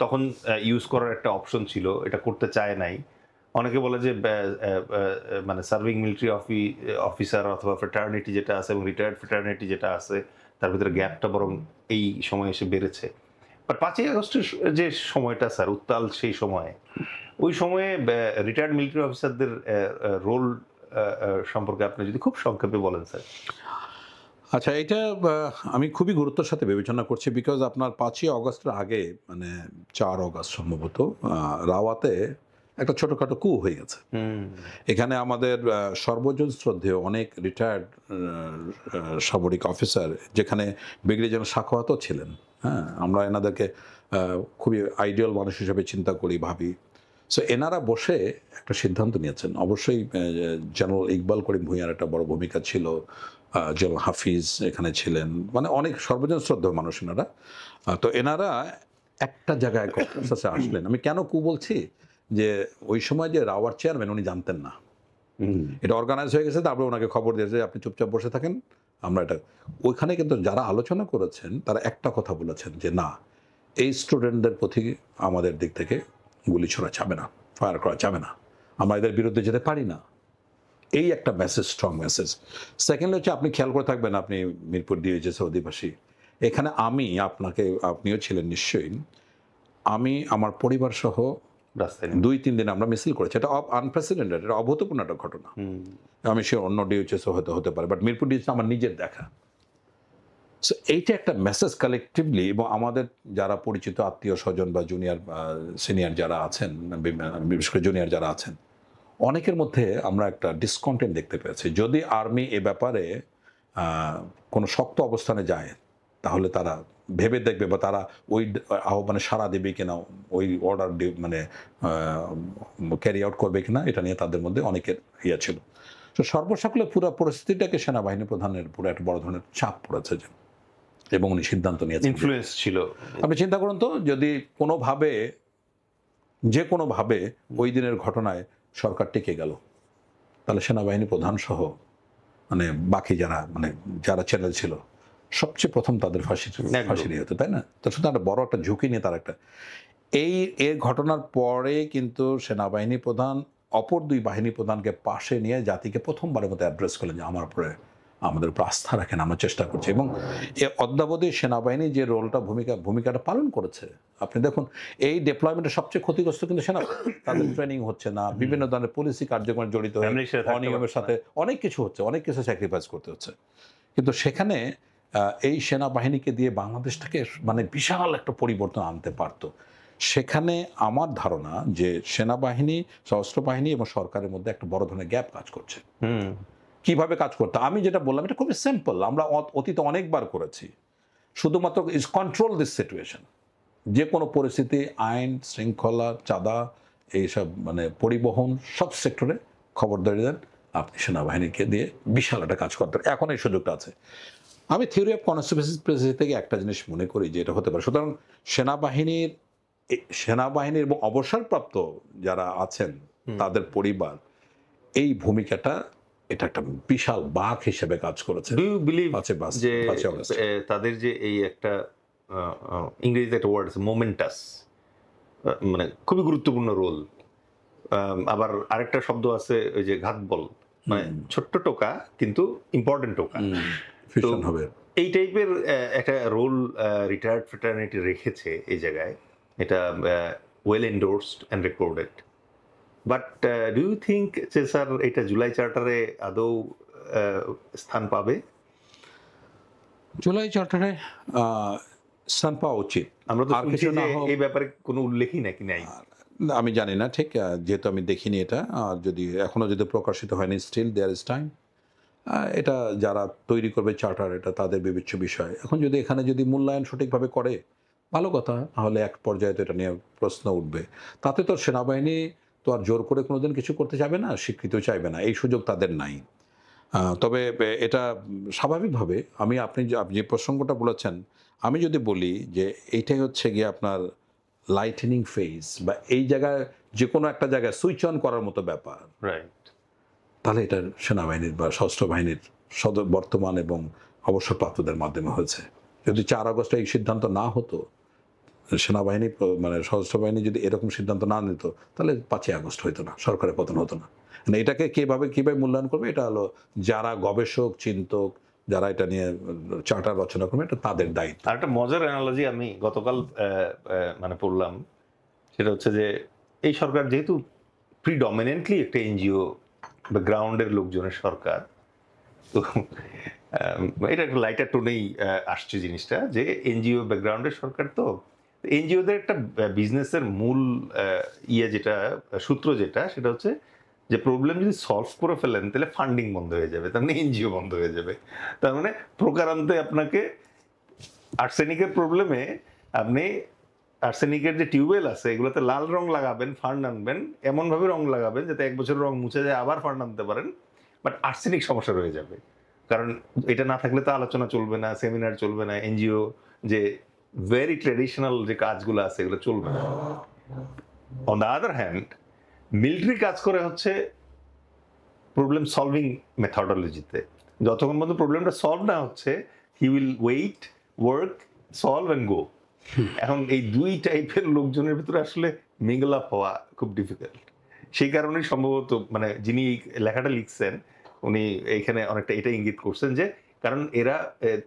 তখন ইউজ করার একটা অপশন ছিল, এটা করতে চায় নাই। অনেকে বলে যে মানে সার্ভিং মিলিটারি অফিসার অথবা ফ্রেটার্নিটি যেটা আছে এবং রিটায়ার্ড ফ্রেটার্নিটি যেটা আছে তার ভিতরে গ্যাপটা বরং এই সময় এসে বেড়েছে। বাট 5ই আগস্টের যে সময়টা স্যার উত্তাল, সেই সময়ে ওই সময়ে রিটায়ার্ড মিলিটারি অফিসারদের রোল সম্পর্কে আপনি যদি খুব সংক্ষেপে বলেন স্যার। আচ্ছা, এটা আমি খুবই গুরুত্বের সাথে বিবেচনা করছি, বিকজ আপনার 5ই আগস্টের আগে মানে 4 আগস্ট সম্ভবত রাওয়াতে একটা ছোটোখাটো কু হয়ে গেছে। এখানে আমাদের সর্বজন শ্রদ্ধেয় অনেক রিটায়ার্ড সামরিক অফিসার, যেখানে ব্রিগেডিয়ার জেনারেল সাখাওয়াতও ছিলেন, হ্যাঁ, আমরা এনাদেরকে খুবই আইডিয়াল মানুষ হিসেবে চিন্তা করি, ভাবি। সো এনারা বসে একটা সিদ্ধান্ত নিয়েছেন। অবশ্যই জেনারেল ইকবাল করিম ভূঁইয়ার একটা বড় ভূমিকা ছিল, জেনারেল হাফিজ এখানে ছিলেন, মানে অনেক সর্বজন শ্রদ্ধেয় মানুষ এনারা। তো এনারা একটা জায়গায় কনসেনসাসে আসলেন। আমি কেন কু বলছি, যে ওই সময় যে রাওয়ার চেয়ারম্যান উনি জানতেন না এটা অর্গানাইজ হয়ে গেছে, তারপরে ওনাকে খবর দিয়েছে আপনি চুপচাপ বসে থাকেন, আমরা এটা। ওইখানে কিন্তু যারা আলোচনা করেছেন তারা একটা কথা বলেছেন যে না, এই স্টুডেন্টদের প্রতি আমাদের দিক থেকে গুলি ছোড়া যাবে না, ফায়ার করা যাবে না, আমরা এদের বিরুদ্ধে যেতে পারি না। এই একটা মেসেজ, স্ট্রং মেসেজ। সেকেন্ডলি হচ্ছে, আপনি খেয়াল করে থাকবেন, আপনি মিরপুর ডিএইচএস অধিবাসী, এখানে আমি আপনিও ছিলেন নিশ্চয়ই, আমি আমার পরিবার সহ 2-3 দিন আমরা মিছিল করেছি। এটা আনপ্রেসিডেন্টেড, এটা অভূতপূর্ণ একটা ঘটনা। আমি সে অন্য ডিএইচএসও হতে পারে, বাট মিরপুর ডিএইচএস আমার নিজের দেখা। সো এইটা একটা মেসেজ কালেকটিভলি, এবং আমাদের যারা পরিচিত আত্মীয় স্বজন বা জুনিয়র সিনিয়র যারা আছেন, বিশেষ করে জুনিয়র যারা আছেন, অনেকের মধ্যে আমরা একটা ডিসকন্টেন্ট দেখতে পেয়েছি। যদি আর্মি এ ব্যাপারে কোনো শক্ত অবস্থানে যায়, তাহলে তারা ভেবে দেখবে বা তারা ওই আহ্বানে সাড়া দেবে কিনা, ওই অর্ডার মানে ক্যারি আউট করবে কিনা, এটা নিয়ে তাদের মধ্যে অনেকের ইয়ে ছিল। তো সর্বসকলে পুরো পরিস্থিতিটাকে সেনাবাহিনী প্রধানের পুরো একটা বড় ধরনের চাপ পড়েছে, এবং উনি সিদ্ধান্ত নিয়েছেন, ইনফ্লুয়েন্স ছিল। আপনি চিন্তা করুন তো, যদি কোনোভাবে যে কোনোভাবে ওই দিনের ঘটনায় সরকার টিকে গেল, তাহলে সেনাবাহিনী প্রধান সহ মানে বাকি যারা চ্যানেল ছিল, সবচেয়ে প্রথম তাদের ফাঁসি দিয়ে হতো, তাই না? তো শুধু একটা বড় একটা ঝুঁকি নিয়ে তার একটা এই ঘটনার পরে কিন্তু সেনাবাহিনী প্রধান অপর 2 বাহিনী প্রধানকে পাশে নিয়ে জাতিকে প্রথমবারের মতো অ্যাড্রেস করলেন যে আমাদের উপর আস্থা রাখেন, আমরা চেষ্টা করছি। এবং এ অদ্যাবধি সেনাবাহিনী যে ভূমিকাটা পালন করেছে, আপনি দেখুন, এই ডেপ্লয়মেন্টের সবচেয়ে ক্ষতিগ্রস্ত কিন্তু সেনাবাহিনী। তাদের ট্রেনিং হচ্ছে না, বিভিন্ন ধরনের পলিসি কার্যক্রমে জড়িত হয়ে অনিয়মের সাথে অনেক কিছু হচ্ছে, অনেক কিছু স্যাক্রিফাইস করতে হচ্ছে। কিন্তু সেখানে এই সেনাবাহিনীকে দিয়ে বাংলাদেশটাকে মানে বিশাল একটা পরিবর্তন আনতে পারত। সেখানে আমার ধারণা যে সেনাবাহিনী, সশস্ত্র বাহিনী এবং সরকারের মধ্যে একটা বড় ধরনের গ্যাপ কাজ করছে। কিভাবে কাজ করতে, আমি যেটা বললাম এটা খুবই সিম্পল, আমরা অতীতে অনেকবার করেছি। শুধুমাত্র ইজ কন্ট্রোল দিস সিচুয়েশন। যে কোনো পরিস্থিতি, আইন শৃঙ্খলা, চাঁদা, এইসব মানে পরিবহন, সব সেক্টরে খবরদারি দেন, আপনি সেনাবাহিনীকে দিয়ে বিশাল একটা কাজ করতে। এখন এই সুযোগটা আছে। আমি থিওরি অফ কনস্পিরেসি থেকে একটা জিনিস মনে করি যে এটা হতে পারে। সুতরাং সেনাবাহিনীর এবং অবসরপ্রাপ্ত যারা আছেন তাদের পরিবার এই ভূমিকাটা, এটা একটা বিশাল বাঁক হিসেবে কাজ করেছে। ডু ইউ বিলিভ যে তাদের যে এই একটা ইংরেজিতে একটা ওয়ার্ড আছে মোমেন্টাস, মানে খুবই গুরুত্বপূর্ণ রোল। আবার আরেকটা শব্দ আছে ওই যে ঘাতবল, মানে ছোট্ট টোকা কিন্তু ইম্পর্টেন্ট টোকা, হবে এই টাইপের একটা রোল রিটায়ার্ড ফ্রেটার্নিটি রেখেছে এই জায়গায়। এটা well endorsed and recorded. But do you think যে স্যার এটা জুলাই চার্টারে আদৌ স্থান পাবে? জুলাই চার্টারে স্থান পাওয়া উচিত। আমরা তো শুনছি যে এই ব্যাপারে কোনো উল্লেখই নাকি নাই। আমি জানি না ঠিক, যেহেতু আমি দেখিনি এটা, যদি এখনো যদি প্রকাশিত হয়নি, স্টিল দেয়ার ইজ টাইম। এটা যারা তৈরি করবে চার্টার, এটা তাদের বিবেচ্য বিষয়। এখন যদি এখানে যদি মূল্যায়ন সঠিকভাবে করে, ভালো কথা, তাহলে এক পর্যায়ে তো এটা নিয়ে প্রশ্ন উঠবে। তাতে তো সেনাবাহিনী তো আর জোর করে কোনোদিন কিছু করতে চাইবে না, স্বীকৃতিও চাইবে না, এই সুযোগ তাদের নাই। তবে এটা স্বাভাবিকভাবে আপনি যে প্রসঙ্গটা বলেছেন, আমি যদি বলি যে এইটাই হচ্ছে গিয়ে আপনার লাইটেনিং ফেজ, বা এই জায়গায় যে কোনো একটা জায়গায় সুইচ অন করার মতো ব্যাপার, রাইট। তাহলে এটা সেনাবাহিনীর বা সশস্ত্র বাহিনীর বর্তমান এবং অবসরপ্রাপ্তদের মাধ্যমে হয়েছে। যদি 4 আগস্ট এই সিদ্ধান্ত না হতো, সেনাবাহিনী মানে সশস্ত্র বাহিনী যদি এরকম সিদ্ধান্ত না নিত, তাহলে 5ই আগস্ট হইতো না, সরকারের পতন হতো না। মানে এটাকে কিভাবে মূল্যায়ন করবে, এটা হলো যারা গবেষক, চিন্তক, যারা এটা নিয়ে চার্টার রচনা করবে, এটা তাদের দায়িত্ব। আর একটা মজার অ্যানালজি আমি গতকাল মানে পড়লাম, সেটা হচ্ছে যে এই সরকার যেহেতু প্রিডমিনেন্টলি একটা এনজিও বা গ্রাউন্ডের লোকজনের সরকার, তো এটা একটা লাইটার টোনেই আসছে জিনিসটা, যে এনজিও ব্যাকগ্রাউন্ডের সরকার, তো এনজিওদের একটা বিজনেসের মূল যেটা সূত্র যেটা, সেটা হচ্ছে যে প্রবলেম যদি সলভ করে ফেলেন তাহলে ফান্ডিং বন্ধ হয়ে যাবে, তার মানে এনজিও বন্ধ হয়ে যাবে। তার মানে প্রকারান্তে আপনাকে আর্সেনিকের প্রবলেমে আপনি আর্সেনিকের যে টিউবওয়েল আছে এগুলোতে লাল রং লাগাবেন, ফান্ড আনবেন, এমনভাবে রং লাগাবেন যাতে 1 বছর রং মুছে যায়, আবার ফান্ড আনতে পারেন, বাট আর্সেনিক সমস্যা রয়ে যাবে। কারণ এটা না থাকলে তো আলোচনা চলবে না, সেমিনার চলবে না, এনজিও যে ভেরি ট্রেডিশনাল যে কাজগুলো আছে এগুলো চলবে না। On the other hand, military কাজ করে হচ্ছে প্রবলেম সলভিং মেথডোলজিতে। যতক্ষণ পর্যন্ত প্রবলেমটা সলভ না হচ্ছে, he will wait, work, solve and go. এখন এই দুই টাইপের লোকজনের ভিতরে আসলে মিঙ্গল আপ হওয়া খুব ডিফিকাল্ট। সেই কারণেই সম্ভবত মানে যিনি এই লেখাটা লিখছেন উনি এইখানে অনেকটা এটা ইঙ্গিত করছেন যে কারণ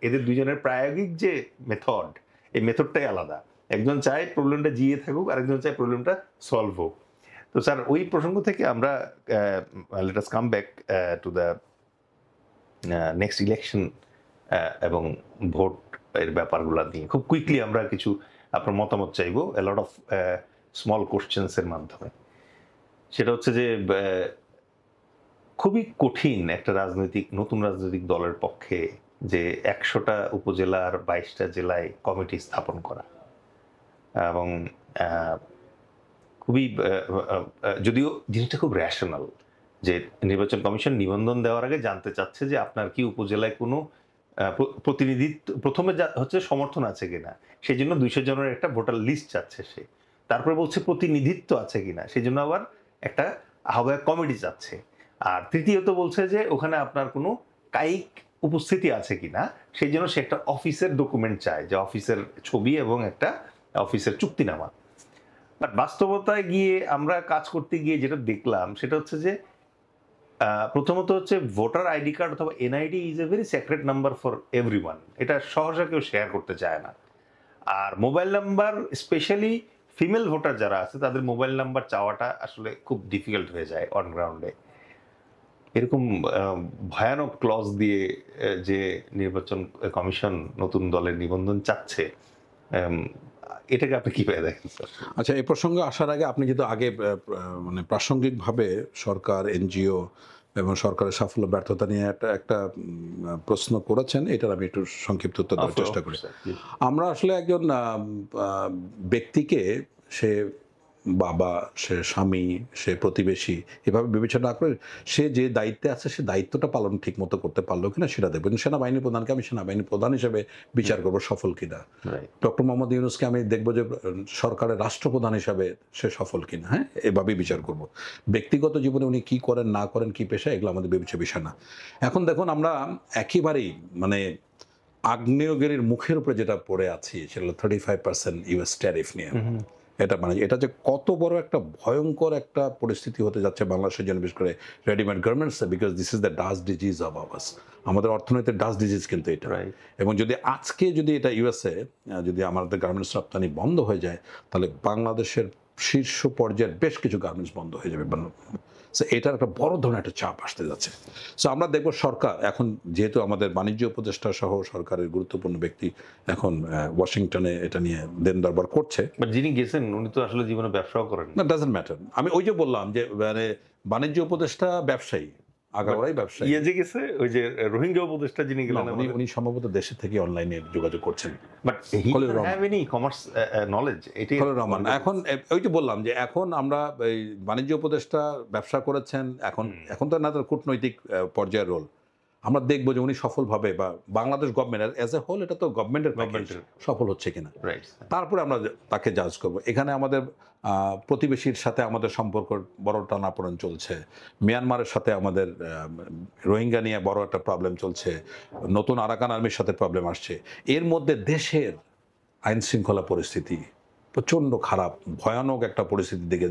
এদের দুজনের প্রায়োগিক যে মেথড, এই মেথডটাই আলাদা। একজন চায় প্রবলেমটা জিয়ে থাকুক, আরেকজন চায় প্রবলেমটা সলভ হোক। তো স্যার, ওই প্রসঙ্গ থেকে আমরা let us come back to the next election এবং ভোট এর ব্যাপারগুলো নিয়ে খুব কুইকলি আমরা কিছু আপনার মতামত চাইবো, এ লট অফ স্মল কোশ্চেন্স এর মাধ্যমে। সেটা হচ্ছে যে খুবই কঠিন একটা নতুন রাজনৈতিক দলের পক্ষে যে 100টা উপজেলার 22টা জেলায় কমিটি স্থাপন করা, এবং খুবই যদিও জিনিসটা খুব রেশনাল, যে নির্বাচন কমিশন নিবন্ধন দেওয়ার আগে জানতে চাচ্ছে যে আপনার কি উপজেলায় কোনো প্রতিনিধিত্ব, প্রথমে হচ্ছে সমর্থন আছে কিনা, সেই জন্য 200 জনের একটা ভোটার লিস্ট চাচ্ছে সে। তারপরে বলছে প্রতিনিধিত্ব আছে কিনা, সেই জন্য আবার একটা আহ্বায়ক কমিটি চাচ্ছে। আর তৃতীয়ত বলছে যে ওখানে আপনার কোনো কায়িক উপস্থিতি আছে কিনা, সেই জন্য সে একটা অফিসের ডকুমেন্ট চায়, যে অফিসের ছবি এবং একটা অফিসের চুক্তিনামা। বাট বাস্তবতায় গিয়ে আমরা কাজ করতে গিয়ে যেটা দেখলাম সেটা হচ্ছে যে প্রথমত হচ্ছে ভোটার আইডি কার্ড অথবা NID is a very secret number for everyone, এটা সহজে কেউ শেয়ার করতে চায় না। আর mobile number, specially female voter যারা আছে তাদের মোবাইল নাম্বার চাওয়াটা আসলে খুব ডিফিকাল্ট হয়ে যায় অন গ্রাউন্ডে। এরকম ভয়ানক ক্লজ দিয়ে যে নির্বাচন কমিশন নতুন দলের নিবন্ধন চাচ্ছে, এটাকে আপনি কিভাবে দেখেন স্যার? আচ্ছা, এই প্রসঙ্গে আসার আগে আপনি যেহেতু আগে মানে প্রাসঙ্গিকভাবে সরকার, এনজিও এবং সরকারের সাফল্য ব্যর্থতা নিয়ে একটা প্রশ্ন করেছেন, এটার আমি একটু সংক্ষিপ্ত উত্তর দেওয়ার চেষ্টা করি। আমরা আসলে একজন ব্যক্তিকে, সে বাবা, সে স্বামী, সে প্রতিবেশী, এভাবে বিবেচনা না করে সে যে দায়িত্বে আছে সে দায়িত্বটা পালন ঠিক মতো করতে পারলো কিনা সেটা দেখবেন। সেনাবাহিনী প্রধানকে আমি সেনাবাহিনী প্রধান হিসেবে বিচার করবো সফল কিনা, ডক্টর মোহাম্মদ ইউনূসকে আমি দেখবো যে সরকারের রাষ্ট্রপ্রধান হিসাবে সে সফল কিনা, হ্যাঁ, এভাবেই বিচার করব। ব্যক্তিগত জীবনে উনি কি করেন না করেন, কি পেশা, এগুলো আমাদের বিবেচ্য বিষয় না। এখন দেখুন, আমরা একেবারেই মানে আগ্নেয়গিরির মুখের উপরে যেটা পড়ে আছি সেটা হলো 35% ইউএস ট্যারিফ নিয়ে। এটা মানে এটা যে কত বড় একটা ভয়ঙ্কর একটা পরিস্থিতি হতে যাচ্ছে বাংলাদেশের জন্য, বিশেষ করে রেডিমেড গার্মেন্টসে, because this is the dust disease of hours. আমাদের অর্থনীতির ডাস্ট ডিজিজ কিন্তু এটা। এবং যদি আজকে যদি এটা ইউএসএ যদি আমাদের গার্মেন্টস রপ্তানি বন্ধ হয়ে যায়, তাহলে বাংলাদেশের শীর্ষ পর্যায়ের বেশ কিছু গার্মেন্টস বন্ধ হয়ে যাবে। সো এটার একটা বড় ধরনের একটা চাপ আসতে যাচ্ছে। সো আমরা দেখব সরকার এখন, যেহেতু আমাদের বাণিজ্য উপদেষ্টা সহ সরকারের গুরুত্বপূর্ণ ব্যক্তি এখন ওয়াশিংটনে এটা নিয়ে দেন দরবার করছে, বাট যিনি গেছেন উনি তো আসলে জীবনে ব্যবসাও করেন না, ডাজন্ট ম্যাটার। আমি ওই যে বললাম যে মানে বাণিজ্য উপদেষ্টা ব্যবসায়ী, আগাগোড়াই ব্যবসায়ী। যে গেছে ওই যে রোহিঙ্গা উপদেষ্টা যিনি গেলেন, উনি সম্ভবত দেশে থেকে অনলাইনে যোগাযোগ করছেন। But he ডজন্ট have any commerce knowledge. এটাই খলিল রহমান। এখন ওই যে বললাম যে এখন আমরা এই বাণিজ্য উপদেষ্টা ব্যবসা করেছেন, এখন তো না তার কূটনৈতিক পর্যায়ের রোল। আমরা দেখবো যে উনি সফলভাবে বা Bangladesh government as a whole, এটা তো গভর্নমেন্টের সফল হচ্ছে কিনা, রাইট। তারপরে আমরা তাকে জাজ করব। এখানে আমাদের প্রতিবেশীর সাথে আমাদের সম্পর্ক বড় টানাপোড়েন চলছে, মিয়ানমারের সাথে আমাদের রোহিঙ্গা নিয়ে বড় একটা প্রবলেম চলছে, নতুন আরাকান আর্মির সাথে প্রবলেম আসছে, এর মধ্যে দেশের আইন শৃঙ্খলা পরিস্থিতি প্রচণ্ড খারাপ, ভয়ানক একটা পরিস্থিতির দিকে,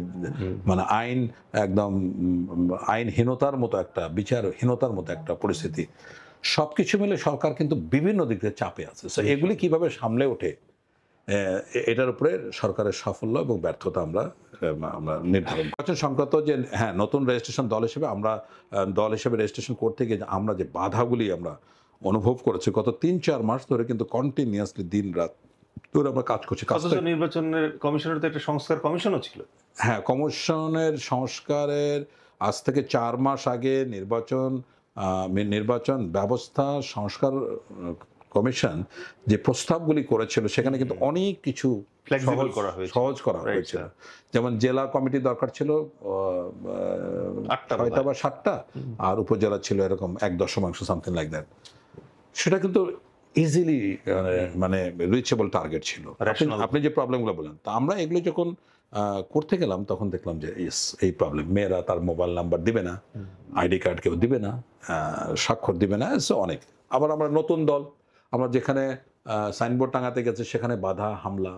মানে আইন একদম আইনহীনতার মতো একটা, বিচারহীনতার মতো একটা পরিস্থিতি, সব কিছু মিলে সরকার কিন্তু বিভিন্ন দিক থেকে চাপে আছে। সো এগুলি কিভাবে সামলে ওঠে, এটার উপরে সরকারের সাফল্য এবং ব্যর্থতা আমরা নির্ধারণ নির্বাচন সংক্রান্ত যে হ্যাঁ নতুন রেজিস্ট্রেশন দল হিসেবে আমরা দল হিসেবে রেজিস্ট্রেশন করতে গিয়ে আমরা যে বাধাগুলি আমরা অনুভব করেছি গত 3-4 মাস ধরে, কিন্তু কন্টিনিউয়াসলি দিন রাত ধরে আমরা কাজ করছি। নির্বাচনের কমিশনের তো একটা সংস্কার কমিশনও ছিল। হ্যাঁ, কমিশনের সংস্কারের আজ থেকে 4 মাস আগে নির্বাচন ব্যবস্থা সংস্কার কমিশন যে প্রস্তাবগুলি করেছিল সেখানে কিন্তু অনেক কিছু সহজ করা হয়েছিল। যেমন জেলা কমিটি দরকার ছিল 6টা বা 7টা, আর উপজেলা ছিল এরকম 1.0 সামথিং লাইক দ্যাট। সেটা কিন্তু ইজিলি মানে রিচেবল টার্গেট ছিল। আপনি যে প্রবলেমগুলো বলেন, তা আমরা এগুলো যখন করতে গেলাম তখন দেখলাম যে এই প্রবলেম, মেয়েরা তার মোবাইল নাম্বার দিবে না, আইডি কার্ড কেউ দিবে না, স্বাক্ষর দিবে না, অনেক। আবার আমরা নতুন দল, আমরা যেখানে সাইনবোর্ড টাঙাতে গেছে সেখানে বাধা, হামলা,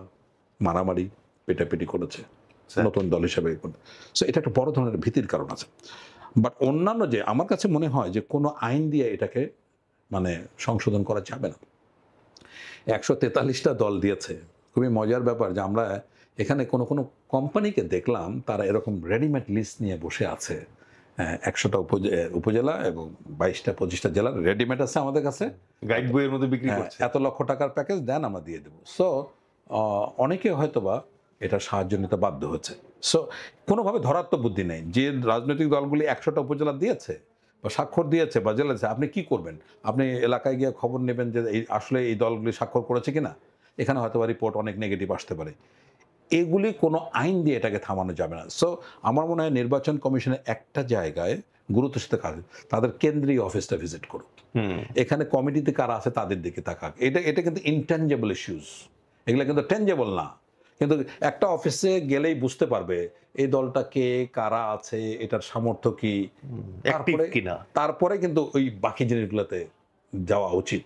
মারামারি, পেটাপিটি করেছে নতুন দল হিসেবে। সো এটা একটা বড় ধরনের ভীতির কারণ আছে। বাট অন্যান্য যে আমার কাছে মনে হয় যে কোনো আইন দিয়ে এটাকে মানে সংশোধন করা যাবে না। 143টা দল দিয়েছে। খুবই মজার ব্যাপার যে আমরা এখানে কোনো কোম্পানিকে দেখলাম তারা এরকম রেডিমেড লিস্ট নিয়ে বসে আছে। 100টা উপজেলা এবং 22-25টা জেলার রেডিমেড আছে আমাদের কাছে, গাইড বইয়ের মধ্যে বিক্রি করছে। এত লক্ষ টাকার প্যাকেজ দেন, আমরা দিয়ে দেবো। সো অনেকে হয়তোবা এটা সাহায্য নিতে বাধ্য হচ্ছে। সো কোনোভাবে ধরার তো বুদ্ধি নেই। যে রাজনৈতিক দলগুলি 100টা উপজেলা দিয়েছে বা স্বাক্ষর দিয়েছে বা জেলা দিয়েছে, আপনি কি করবেন? আপনি এলাকায় গিয়ে খবর নেবেন যে আসলে এই দলগুলি স্বাক্ষর করেছে কিনা। এখানে হয়তো রিপোর্ট অনেক নেগেটিভ আসতে পারে। এগুলি কোনো আইন দিয়ে এটাকে থামানো যাবে না। সো আমার মনে হয় নির্বাচন কমিশনের একটা জায়গায় গুরুত্বের সাথে কাজ, তাদের কেন্দ্রীয় অফিসটা ভিজিট করুক, এখানে কমিটিতে কারা আছে তাদের দিকে তাকাক। এটা কিন্তু ইনট্যাঞ্জেবল ইস্যুস, এগুলো কিন্তু টেঞ্জেবল না। কিন্তু একটা অফিসে গেলেই বুঝতে পারবে এই দলটা কে, কারা আছে, এটার সামর্থ্য কি, তারপরে কিন্তু ওই বাকি জিনিসগুলোতে যাওয়া উচিত।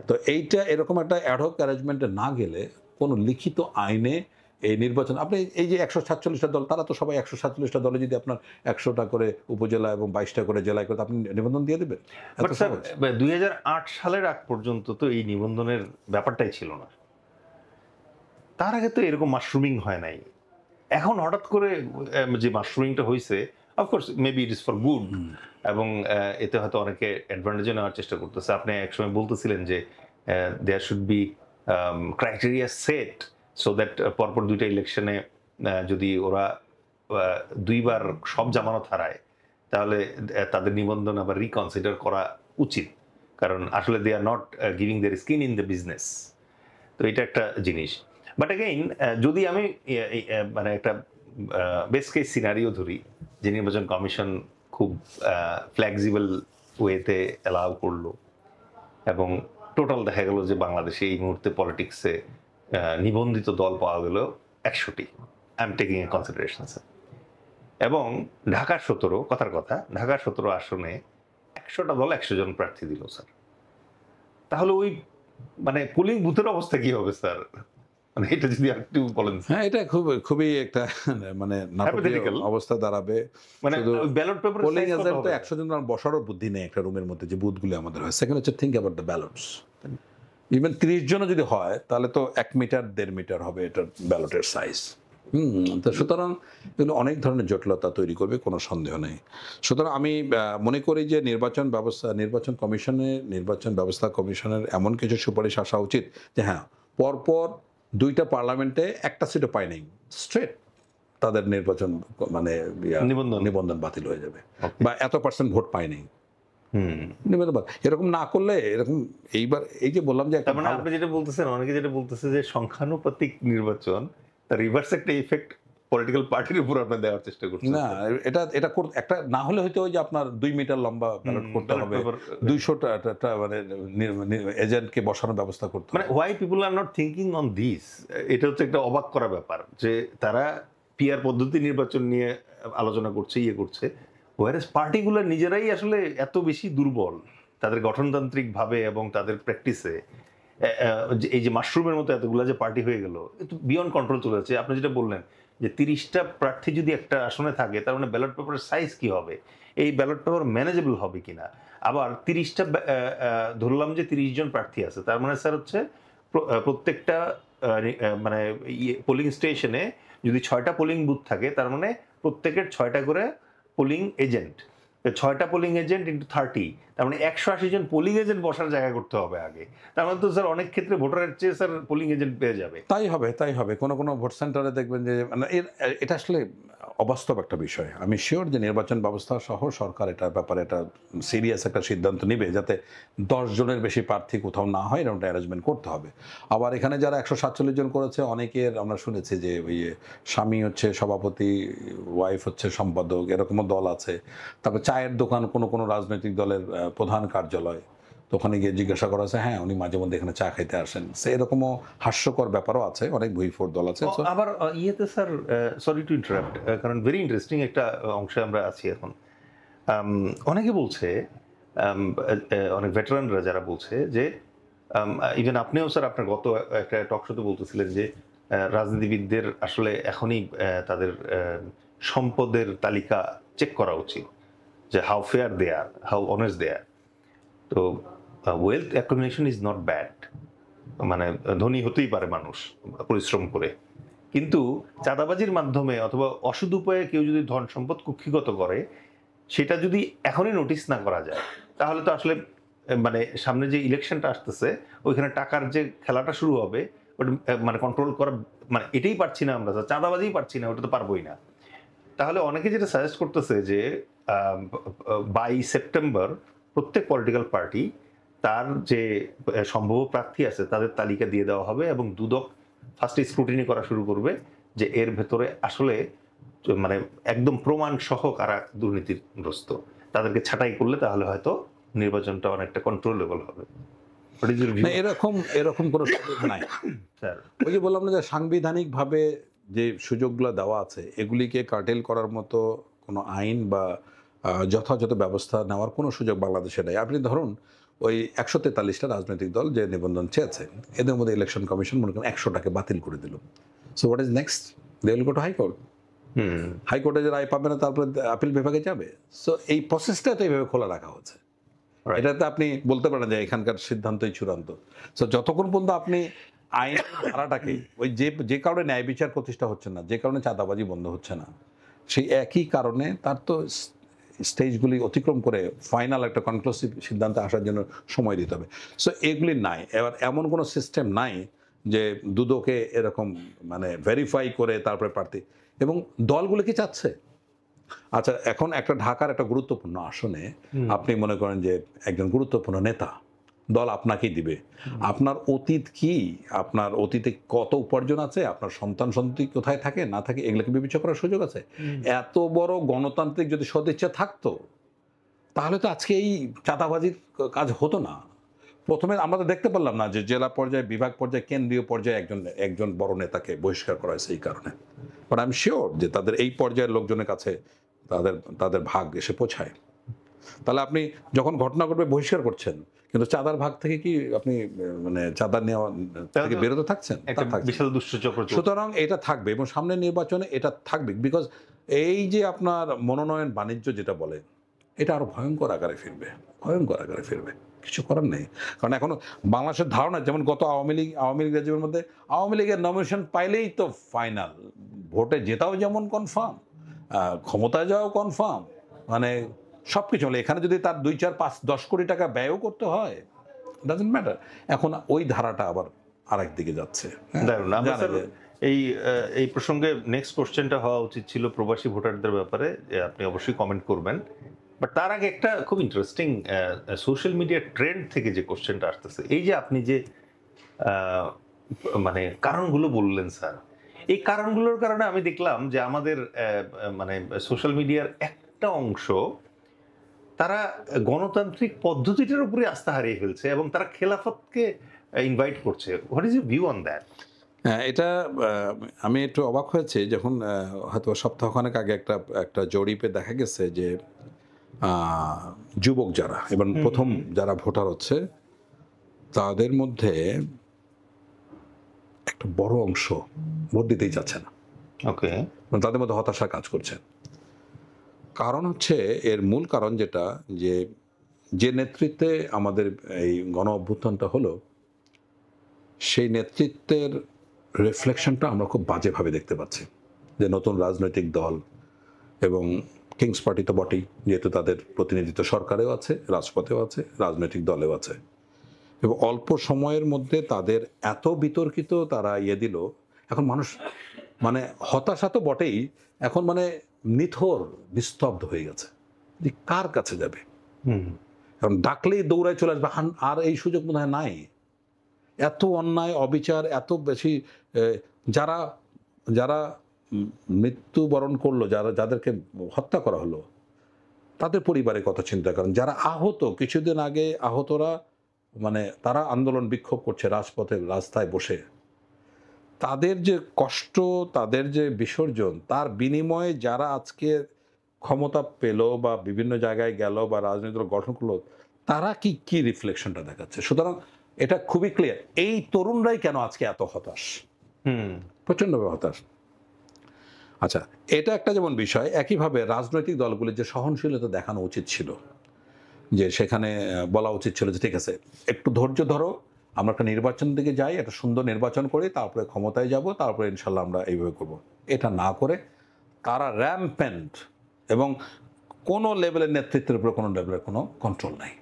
তো এইটা এরকম একটা অ্যাডহক অ্যারেঞ্জমেন্টে না গেলে কোনো লিখিত আইনে এই নির্বাচন, আপনি এই যে 147টা দল, তারা তো সবাই 147টা দলে যদি আপনার 100টা করে উপজেলা এবং 22টা করে জেলায় করে আপনি নিবন্ধন দিয়ে দেবেন। 2008 সালের আগ পর্যন্ত তো এই নিবন্ধনের ব্যাপারটাই ছিল না। তার আগে তো এরকম মাশরুমিং হয় নাই। এখন হঠাৎ করে যে মাশরুমিংটা হয়েছে, of course maybe it is for good, এবং এতে হয়তো অনেকে অ্যাডভান্টেজও নেওয়ার চেষ্টা করতেছে। আপনি একসময় বলতেছিলেন যে there should be criteria set so that পরপর 2টা ইলেকশনে যদি ওরা 2বার সব জামানত হারায় তাহলে তাদের নিবন্ধন আবার রিকনসিডার করা উচিত, কারণ আসলে they are not giving their skin in the business. তো এটা একটা জিনিস। বাট অ্যাগেইন যদি আমি মানে একটা বেস্ট কেস সিনারিও ধরি যে নির্বাচন কমিশন খুব ফ্লেক্সিবল ওয়েতে অ্যালাউ করলো এবং টোটাল দেখা গেল যে বাংলাদেশে এই মুহূর্তে পলিটিক্সে নিবন্ধিত দল পাওয়া গেল 100টি, I am taking a consideration sir, এবং ঢাকার 17, কথার কথা, ঢাকার 17 আসনে 100টা দল 100 জন প্রার্থী দিল স্যার। তাহলে ওই মানে পোলিং বুথের অবস্থা কি হবে স্যার? মানে এটা যদি একটু বলেন। হ্যাঁ, এটা খুবই একটা মানে অবস্থা দাঁড়াবে। মানে ব্যালট পেপার পোলিং এজেন্ট তো 100 জন বসারও বুদ্ধি নেই একটা রুমের মধ্যে, যে বুথগুলি আমাদের হয়। সেকেন্ড হচ্ছে think about the ballots. Even 30 জনও যদি হয় তাহলে তো 1 মিটার 1.5 মিটার হবে এটার ব্যালটের সাইজ। তো সুতরাং এগুলো অনেক ধরনের জটিলতা তৈরি করবে, কোনো সন্দেহ নেই। সুতরাং আমি মনে করি যে নির্বাচন ব্যবস্থা কমিশনের এমন কিছু সুপারিশ আসা উচিত যে হ্যাঁ, পরপর 2টা পার্লামেন্টে একটা সিটও পায় নাই, স্ট্রেট তাদের নির্বাচন মানে নিবন্ধন বাতিল হয়ে যাবে, বা এত % ভোট পায় নাই। এরকম না করলে এরকম এইবার এই যে বললাম যে মানে আপনি যেটা বলতেছেন, অনেকে যেটা বলতেছে যে সংখ্যানুপাতিক নির্বাচন, তার রিভার্স একটা ইফেক্ট পলিটিক্যাল পার্টির উপর আপনি দেওয়ার চেষ্টা করছেন। না, এটা এটা একটা না হলে হয়তো ওই যে আপনার 2 মিটার লম্বা ব্যালট করতে ballot হবে, paper, 200টা মানে এজেন্টকে বসানোর ব্যবস্থা করতে মানে হবে। Why people are not thinking on this, এটা হচ্ছে একটা অবাক করা ব্যাপার যে তারা পিআর পদ্ধতি নির্বাচন নিয়ে আলোচনা করছে, ইয়ে করছে, ওয়ারেস পার্টিগুলো নিজেরাই আসলে এত বেশি দুর্বল তাদের গঠনতান্ত্রিক ভাবে এবং তাদের প্র্যাকটিসে, এই যে মাশরুমের মতো এতগুলো যে পার্টি হয়ে গেল, একটু বিয়ন্ড কন্ট্রোল চলে যাচ্ছে। আপনি যেটা বললেন যে 30টা প্রার্থী যদি একটা আসনে থাকে, তার মানে ব্যালট পেপারের সাইজ কি হবে, এই ব্যালট পেপার ম্যানেজেবল হবে কিনা। আবার 30টা ধরলাম যে 30 জন প্রার্থী আছে, তার মানে স্যার হচ্ছে প্রত্যেকটা মানে পোলিং স্টেশনে যদি 6টা পোলিং বুথ থাকে, তার মানে প্রত্যেকের 6টা করে পোলিং এজেন্ট, 6টা পোলিং এজেন্ট ইন্টু 30, তার মানে 180 জন পোলিং এজেন্ট বসার জায়গা করতে হবে আগে। তার মানে তো স্যার অনেক ক্ষেত্রে ভোটারের চেয়ে স্যার পোলিং এজেন্ট পেয়ে যাবে। তাই হবে, তাই হবে। কোনো কোনো ভোট সেন্টারে দেখবেন যে মানে এটা আসলে অবাস্তব একটা বিষয়। আমি শিওর যে নির্বাচন ব্যবস্থা সহ সরকার এটার ব্যাপারে একটা সিরিয়াস একটা সিদ্ধান্ত নেবে, যাতে 10 জনের বেশি প্রার্থী কোথাও না হয়, এরকমটা অ্যারেঞ্জমেন্ট করতে হবে। আবার এখানে যারা 147 জন করেছে, অনেকের আমরা শুনেছি যে ওই স্বামী হচ্ছে সভাপতি, ওয়াইফ হচ্ছে সম্পাদক, এরকমও দল আছে। তারপর চায়ের দোকান কোনো কোনো রাজনৈতিক দলের প্রধান কার্যালয়, তো ওখানে গিয়ে জিজ্ঞাসা করা হচ্ছে, হ্যাঁ উনি মাঝে মধ্যে এখানে চা খাইতে আসেন। সে এরকমও হাস্যকর ব্যাপারও আছে, অনেক ভুইফোর দল আছে। So, আবার ইয়েতে স্যার, সরি টু ইন্টারাপ্ট, কারণ ভেরি ইন্টারেস্টিং একটা অংশে আমরা আছি এখন। অনেকে বলছে, অনেক ভেটারানরা যারা বলছে যে, ইভেন আপনিও স্যার আপনার গত একটা টক শোতে বলতেছিলেন যে রাজনীতিবিদদের আসলে এখনই তাদের সম্পদের তালিকা চেক করা উচিত, যে how fair they are, how honest they are. তো wealth accumulation is not bad, মানে ধনী হতেই পারে মানুষ পরিশ্রম করে, কিন্তু চাঁদাবাজির মাধ্যমে অথবা অসৎ উপায়ে কেউ যদি ধন সম্পদ কুক্ষিগত করে, সেটা যদি এখনই নোটিস না করা যায়, তাহলে তো আসলে মানে সামনে যে ইলেকশনটা আসতেছে, ওইখানে টাকার যে খেলাটা শুরু হবে, ওটা মানে কন্ট্রোল করা, মানে এটাই পারছি না আমরা, চাঁদাবাজিই পারছি না, ওটা তো পারবোই না। তাহলে অনেকে যেটা সাজেস্ট করতেছে যে বাই সেপ্টেম্বর প্রত্যেক পলিটিক্যাল পার্টি তার যে সম্ভাব্য প্রার্থী আছে তাদের তালিকা দিয়ে দেওয়া হবে, এবং দুদক ফার্স্টে স্ক্রুটিনি করা শুরু করবে যে এর ভেতরে আসলে মানে একদম প্রমাণ সহ কারা দুর্নীতিগ্রস্ত, তাদেরকে ছাঁটাই করলে তাহলে হয়তো নির্বাচনটা অনেকটা কন্ট্রোলেবল হবে। না, এরকম এরকম কোনো সুযোগ নাই স্যার। ওই যে বললাম না যে সাংবিধানিকভাবে যে সুযোগগুলো দেওয়া আছে, এগুলিকে কার্টেল করার মতো কোনো আইন বা যথাযথ ব্যবস্থা নেওয়ার কোনো সুযোগ বাংলাদেশে নেই। আপনি ধরুন ওই 143টা রাজনৈতিক দল যে নিবন্ধন চেয়েছে, এদের মধ্যে ইলেকশন কমিশন মনে করেন 100টাকে বাতিল করে দিল। So what is next? They will go to high court. হাইকোর্টে যে রায় পাবে না, তারপরে আপিল বিভাগে যাবে। সো এই প্রসেসটা তো এইভাবে খোলা রাখা হচ্ছে। এটাতে আপনি বলতে পারেন যে এখানকার সিদ্ধান্তই চূড়ান্ত। সো যতক্ষণ পর্যন্ত আপনি আইন ধারাটাকে ওই যে কারণে ন্যায় বিচার প্রতিষ্ঠা হচ্ছে না, যে কারণে চাঁদাবাজি বন্ধ হচ্ছে না, সেই একই কারণে তার তো স্টেজগুলি অতিক্রম করে ফাইনাল একটা কনক্লুসিভ সিদ্ধান্তে আসার জন্য সময় দিতে হবে। সো এগুলি নাই। এবার এমন কোনো সিস্টেম নাই যে দুদকে এরকম মানে ভেরিফাই করে তারপরে প্রার্থী, এবং দলগুলো কি চাচ্ছে। আচ্ছা, এখন একটা ঢাকার একটা গুরুত্বপূর্ণ আসনে আপনি মনে করেন যে একজন গুরুত্বপূর্ণ নেতা, দল আপনাকেই দিবে। আপনার অতীত কি, আপনার অতীতে কত উপার্জন আছে, আপনার সন্তান সন্ততি কোথায় থাকে না থাকে, এগুলোকে বিবেচনা করার সুযোগ আছে। এত বড় গণতান্ত্রিক যদি সদিচ্ছা থাকতো, তাহলে তো আজকে এই চাঁদাবাজির কাজ হতো না। প্রথমে আমরা তো দেখতে পারলাম না যে জেলা পর্যায়ে, বিভাগ পর্যায়ে, কেন্দ্রীয় পর্যায়ে একজন বড় নেতাকে বহিষ্কার করা হয়েছে এই কারণে। বাট আই এম শিওর যে তাদের এই পর্যায়ের লোকজনের কাছে তাদের ভাগ এসে পৌঁছায়। তাহলে আপনি যখন ঘটনা ঘটবে বহিষ্কার করছেন, কিন্তু চাঁদার ভাগ থেকে কি আপনি মানে চাঁদা নেওয়া থেকে বিরত থাকছেন? বিশাল দুষ্টচক্র। সুতরাং এটা থাকবে, এবং সামনের নির্বাচনে এটা থাকবে। বিকজ এই যে আপনার মনোনয়ন বাণিজ্য যেটা বলে, এটা আরো ভয়ঙ্কর আকারে ফিরবে। কিছু করার নেই। কারণ এখনো বাংলাদেশের ধারণা, যেমন গত আওয়ামী লীগ রাজ্যের মধ্যে আওয়ামী লীগের নমিনেশন পাইলেই তো ফাইনাল, ভোটে জেতাও যেমন কনফার্ম, ক্ষমতায় যাওয়াও কনফার্ম, মানে সব কিছু হলে এখানে যদি তার 2, 4, 5, 10 কোটি টাকা ব্যয়ও করতে হয়, ডাজন্ট ম্যাটার। এখন ওই ধারাটা আবার আরেক দিকে যাচ্ছে। এই প্রসঙ্গে নেক্সট কোশ্চেনটা হওয়া উচিত ছিল প্রবাসী ভোটারদের ব্যাপারে, আপনি অবশ্যই কমেন্ট করবেন। বাট তার আগে একটা খুব ইন্টারেস্টিং সোশ্যাল মিডিয়া ট্রেন্ড থেকে যে কোশ্চেনটা আসতেছে, এই যে আপনি যে মানে কারণগুলো বললেন স্যার, এই কারণগুলোর কারণে আমি দেখলাম যে আমাদের মানে সোশ্যাল মিডিয়ার একটা অংশ তারা গণতান্ত্রিক পদ্ধতিটার উপরে আস্থা হারিয়ে ফেলছে এবং তারা খেলাফতকে ইনভাইট করছে। What is your view on that? হ্যাঁ, এটা আমি একটু অবাক হয়েছি যখন হয়তো সপ্তাহখানেক আগে একটা জরিপে দেখা গেছে যে যুবক যারা এবং প্রথম যারা ভোটার হচ্ছে তাদের মধ্যে একটা বড় অংশ ভোট দিতেই চাচ্ছে না। ওকে। তাদের মধ্যে হতাশা কাজ করছে। কারণ হচ্ছে এর মূল কারণ যেটা যে নেতৃত্বে আমাদের এই গণ অভ্যুত্থানটা হলো সেই নেতৃত্বের রিফ্লেকশনটা আমরা খুব বাজেভাবে দেখতে পাচ্ছি। যে নতুন রাজনৈতিক দল এবং কিংস পার্টি তো বটেই, যেহেতু তাদের প্রতিনিধিত্ব সরকারেও আছে, রাজপথেও আছে, রাজনৈতিক দলেও আছে, এবং অল্প সময়ের মধ্যে তাদের এত বিতর্কিত তারা দিল। এখন মানুষ মানে হতাশা তো বটেই, এখন মানে নিথর নিস্তব্ধ হয়ে গেছে যে কার কাছে যাবে। এখন ডাকলেই দৌড়ায় চলে আসবে, আর এই সুযোগ মনে হয় নাই। এত অন্যায় অবিচার, এত বেশি যারা যারা মৃত্যুবরণ করলো, যাদেরকে হত্যা করা হলো, তাদের পরিবারের কথা চিন্তা করেন। যারা আহত, কিছুদিন আগে আহতরা মানে তারা আন্দোলন বিক্ষোভ করছে রাজপথে, রাস্তায় বসে, তাদের যে কষ্ট, তাদের যে বিসর্জন, তার বিনিময়ে যারা আজকে ক্ষমতা পেল বা বিভিন্ন জায়গায় গেল বা রাজনৈতিক দল গঠন করলো, তারা কি রিফ্লেকশনটা দেখাচ্ছে। সুতরাং এটা খুবই ক্লিয়ার, এই তরুণরাই কেন আজকে এত হতাশ, প্রচণ্ডভাবে হতাশ। আচ্ছা, এটা একটা যেমন বিষয়, একইভাবে রাজনৈতিক দলগুলির যে সহনশীলতা দেখানো উচিত ছিল, যে সেখানে বলা উচিত ছিল যে ঠিক আছে, একটু ধৈর্য ধরো, আমরা একটা নির্বাচন দিকে যাই, একটা সুন্দর নির্বাচন করি, তারপরে ক্ষমতায় যাব, তারপরে ইনশাল্লাহ আমরা এইভাবে করব। এটা না করে তারা র্যাম্পেন্ট, এবং কোনো লেভেলের নেতৃত্বের উপরে কোনো লেভেলের কোনো কন্ট্রোল নাই,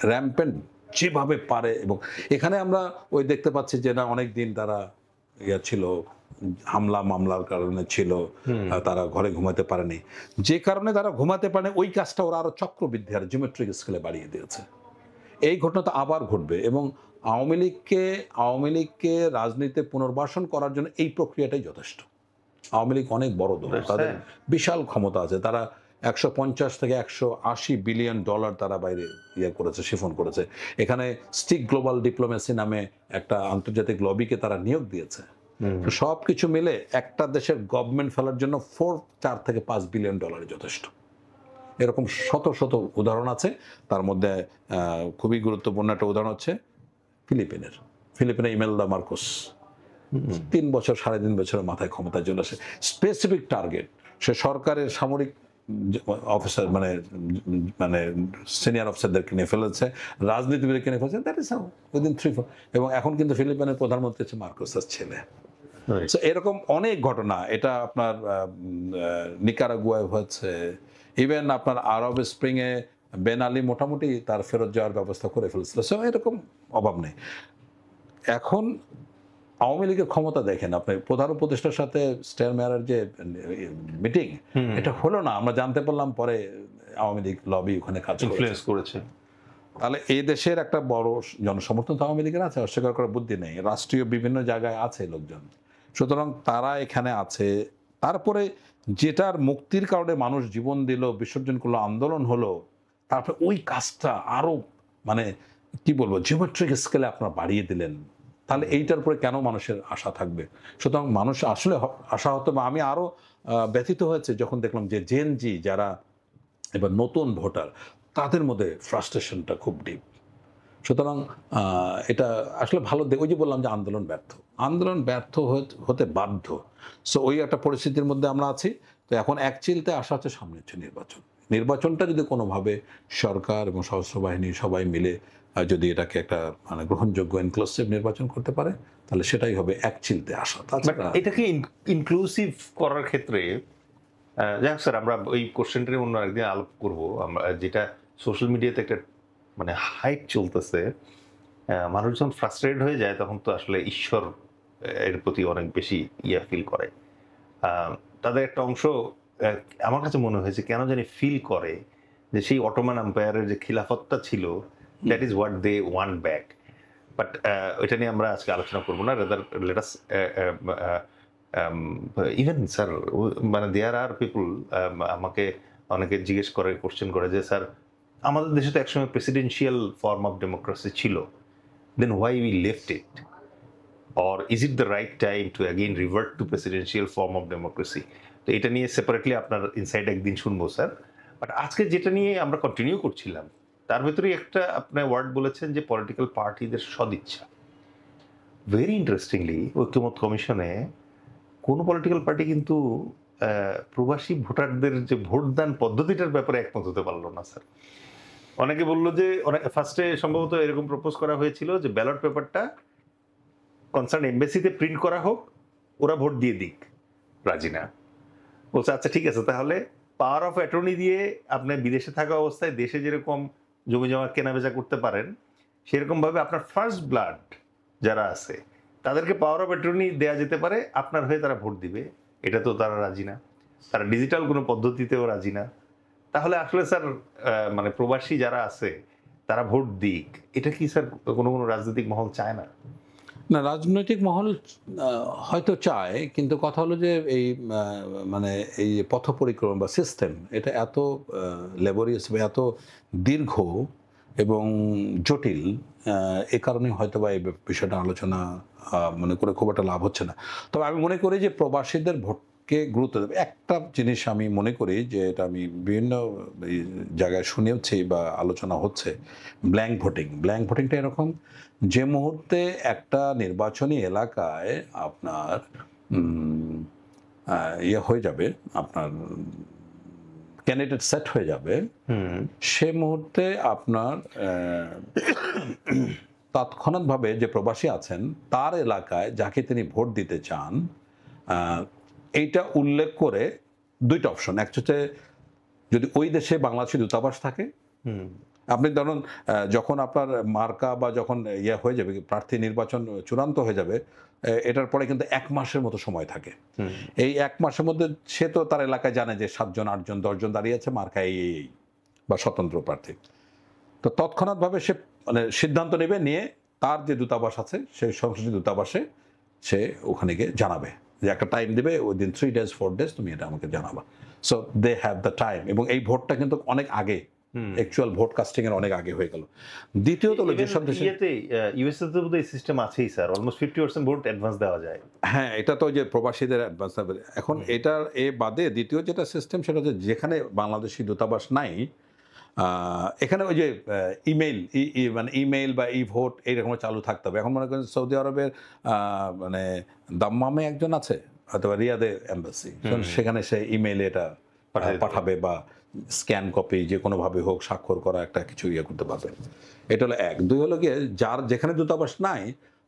র্যাম্পেন্ট যেভাবে পারে। এবং এখানে আমরা ওই দেখতে পাচ্ছি যে না, অনেক দিন তারা ছিল, হামলা মামলার কারণে ছিল, তারা ঘরে ঘুমাতে পারেনি, যে কারণে তারা ঘুমাতে পারে ওই কাজটা ওরা আরো চক্রবৃদ্ধি আর জিওমেট্রিক স্কেলে বাড়িয়ে দিয়েছে। এই ঘটনা তো আবার ঘটবে, এবং আওয়ামী লীগকে রাজনীতিতে পুনর্বাসন করার জন্য এই প্রক্রিয়াটাই যথেষ্ট। আওয়ামী লীগ অনেক বড় দল, তাদের বিশাল ক্ষমতা আছে, তারা 150 থেকে 180 বিলিয়ন ডলার তারা বাইরে করেছে, শিফন করেছে। এখানে স্টিক গ্লোবাল ডিপ্লোমেসি নামে একটা আন্তর্জাতিক লবিকে তারা নিয়োগ দিয়েছে। সব কিছু মিলে একটা দেশের গভর্নমেন্ট ফেলার জন্য 4 থেকে 5 বিলিয়ন ডলার যথেষ্ট। এরকম শত শত উদাহরণ আছে। তার মধ্যে খুবই গুরুত্বপূর্ণ একটা উদাহরণ হচ্ছে ফিলিপিনে ইমেলদা মার্কোস 3 বছর 3.5 বছরের মাথায় ক্ষমতার জন্য আসে। স্পেসিফিক টার্গেট, সে সরকারের সামরিক অফিসার মানে সিনিয়র অফিসারদেরকে নিয়ে ফেলেছে, রাজনীতিবিদকে নিয়ে ফেলেছে, দ্যাট ইজ হাউ উইদিন 3-4। এবং এখন কিন্তু ফিলিপিনের প্রধানমন্ত্রী হচ্ছে মার্কোসের ছেলে। এরকম অনেক ঘটনা, এটা আপনার নিকারাগুয়ায় হচ্ছে, ইভেন আপনার আরব স্প্রিংয়ে বেন আলী মোটামুটি তার ফেরত যাওয়ার ব্যবস্থা করে ফেলছিল। সো এরকম অভাব নেই। এখন আওয়ামী লীগের ক্ষমতা দেখেন, আপনি প্রধান উপদেষ্টার সাথে স্টেয়ারমেয়ারের যে মিটিং, এটা হলো না, আমরা জানতে পারলাম পরে আওয়ামী লীগ লবি ওখানে কাজ করেছে। তাহলে এই দেশের একটা বড় জনসমর্থন তো আওয়ামী লীগের আছে, অস্বীকার করার বুদ্ধি নেই। রাষ্ট্রীয় বিভিন্ন জায়গায় আছে লোকজন, সুতরাং তারা এখানে আছে। তারপরে যেটার মুক্তির কারণে মানুষ জীবন দিল, বিসর্জন করলো, আন্দোলন হলো, তারপরে ওই কাজটা আরো মানে কি বলবো জিওমেট্রিক স্কেলে আপনারা বাড়িয়ে দিলেন, তাহলে এইটার উপরে কেন মানুষের আশা থাকবে? সুতরাং মানুষ আসলে আশাহত। আমি আরো ব্যথিত হয়েছে যখন দেখলাম যে জেনজি যারা এবার নতুন ভোটার, তাদের মধ্যে ফ্রাস্ট্রেশনটা খুব ডিপ। সুতরাং এটা আসলে ভালো, ওই যে বললাম যে আন্দোলন ব্যর্থ হতে বাধ্য। সো ওই একটা পরিস্থিতির মধ্যে আমরা আছি। তো এখন এক চিলতে আসা হচ্ছে সামনে হচ্ছে নির্বাচনটা যদি কোনোভাবে সরকার এবং সশস্ত্র বাহিনী সবাই মিলে যদি এটাকে একটা মানে গ্রহণযোগ্য ইনক্লুসিভ নির্বাচন করতে পারে, তাহলে সেটাই হবে এক চিলতে আসা। এটাকে ইনক্লুসিভ করার ক্ষেত্রে যাই হোক স্যার, আমরা ওই কোশ্চেনটা অন্য একদিন আলোপ করবো। আমরা যেটা সোশ্যাল মিডিয়াতে একটা মানে হাইপ চলতেছে, মানুষ যখন ফ্রাস্ট্রেটেড হয়ে যায় তখন তো আসলে ঈশ্বর এর প্রতি অনেক বেশি ফিল করে। তাদের একটা অংশ আমার কাছে মনে হয়েছে কেন জানি ফিল করে যে সেই অটোমান আম্পায়ারের যে খিলাফতটা ছিল, that is what they want back. But ওইটা নিয়ে আমরা আজকে আলোচনা করবো না, rather let us even sir মানে দেয়ার আর পিপুল, আমাকে অনেকে জিজ্ঞেস করে, কোশ্চেন করে যে স্যার আমাদের দেশে তো একসময় প্রেসিডেন্সিয়াল ফর্ম অফ ডেমোক্রেসি ছিল, then why we left it, or is it the right time to again revert to presidential form of democracy? তো এটা নিয়ে সেপারেটলি আপনার ইনসাইড একদিন শুনবো স্যার। বাট আজকে যেটা নিয়ে আমরা কন্টিনিউ করছিলাম, তার ভেতরেই একটা আপনার ওয়ার্ড বলেছেন যে পলিটিক্যাল পার্টিদের সদিচ্ছা। ভেরি ইন্টারেস্টিংলি ঐক্যমত কমিশনে কোনো পলিটিক্যাল পার্টি কিন্তু প্রবাসী ভোটারদের যে ভোটদান পদ্ধতিটার ব্যাপারে একমত হতে পারলো না স্যার। অনেকে বললো যে, অনেক ফার্স্টে সম্ভবত এরকম প্রপোজ করা হয়েছিল যে ব্যালট পেপারটা কনসার্ন এমবেসিতে প্রিন্ট করা হোক, ওরা ভোট দিয়ে দিক। রাজি না। বলছে আচ্ছা ঠিক আছে, তাহলে পাওয়ার অফ অ্যাটর্নি দিয়ে আপনি বিদেশে থাকা অবস্থায় দেশে যেরকম জমি জমা কেনাবেচা করতে পারেন, সেরকমভাবে আপনার ফার্স্ট ব্লাড যারা আছে তাদেরকে পাওয়ার অফ অ্যাটর্নি দেওয়া যেতে পারে, আপনার হয়ে তারা ভোট দিবে। এটা তো তারা রাজি না। তারা ডিজিটাল কোনো পদ্ধতিতেও রাজি না। তাহলে আসলে স্যার মানে প্রবাসী যারা আছে তারা ভোট দিক, এটা কি স্যার কোনো কোনো রাজনৈতিক মহল চায় না? না, রাজনৈতিক মহল হয়তো চায়, কিন্তু কথা হলো যে এই মানে এই পথ পরিক্রমা বা সিস্টেম এটা এত লেবরিয়াস বা এত দীর্ঘ এবং জটিল, এ কারণে হয়তো বা এই বিষয়টা আলোচনা মনে করে খুব একটা লাভ হচ্ছে না। তবে আমি মনে করি যে প্রবাসীদের ভোটকে গুরুত্ব দেবে। একটা জিনিস আমি মনে করি যে এটা আমি বিভিন্ন জায়গায় শুনেওছি বা আলোচনা হচ্ছে, ব্ল্যাঙ্ক ভোটিং। ব্ল্যাঙ্ক ভোটিংটা এরকম, যে মুহূর্তে একটা নির্বাচনী এলাকায় আপনার ইয়ে হয়ে যাবে, আপনার ক্যান্ডিডেট সেট হয়ে যাবে, সে মুহূর্তে আপনার তৎক্ষণাৎভাবে যে প্রবাসী আছেন তার এলাকায় যাকে তিনি ভোট দিতে চান, এইটা উল্লেখ করে দুইটা অপশন। এক হচ্ছে যদি ওই দেশে বাংলাদেশি দূতাবাস থাকে, আপনি ধরুন যখন আপনার মার্কা বা যখন ইয়ে হয়ে যাবে, প্রার্থী নির্বাচন চূড়ান্ত হয়ে যাবে, এটার পরে কিন্তু 1 মাসের মতো সময় থাকে। এই 1 মাসের মধ্যে সে তো তার এলাকায় জানে যে 7 জন 8 জন 10 জন দাঁড়িয়ে আছে মার্কা এই বা স্বতন্ত্র প্রার্থী। তো তৎক্ষণাৎভাবে সে মানে সিদ্ধান্ত নেবে, নিয়ে তার যে দূতাবাস আছে সেই সংশ্লিষ্ট দূতাবাসে সে ওখানে গিয়ে জানাবে, যে একটা টাইম দেবে, উইদিন 3 days 4 days তুমি এটা আমাকে জানাবা। So they have the time. এবং এই ভোটটা কিন্তু অনেক আগে, অ্যাকচুয়াল ভোট কাস্টিং এর অনেক আগে হয়ে গেল। দ্বিতীয়ত হলো যেসব দেশে ইউএসএ তে বোধহয় সিস্টেম আছেই স্যার, অলমোস্ট 50% ভোট অ্যাডভান্স দেওয়া যায়। হ্যাঁ, এটা তো যে প্রবাসীদের অ্যাডভান্স। এখন এটার এ বাদে দ্বিতীয় যেটা সিস্টেম, সেটা হচ্ছে যেখানে বাংলাদেশি দূতাবাস নাই, এখানে ওই যে ইমেইল মানে ইমেইল বা ই ভোট এইরকম চালু থাকতে হবে। এখন মনে করেন সৌদি আরবের মানে দাম্মামে একজন আছে, অথবা রিয়াদে এম্বাসি, সেখানে সে ইমেইলে এটা পাঠাবে বা স্ক্যান কপি যে কোনোভাবে হোক স্বাক্ষর করা একটা কিছু ইয়ে করতে পারবে। এটা হলো এক। দুই হলো গিয়ে যার যেখানে দূতাবাস নাই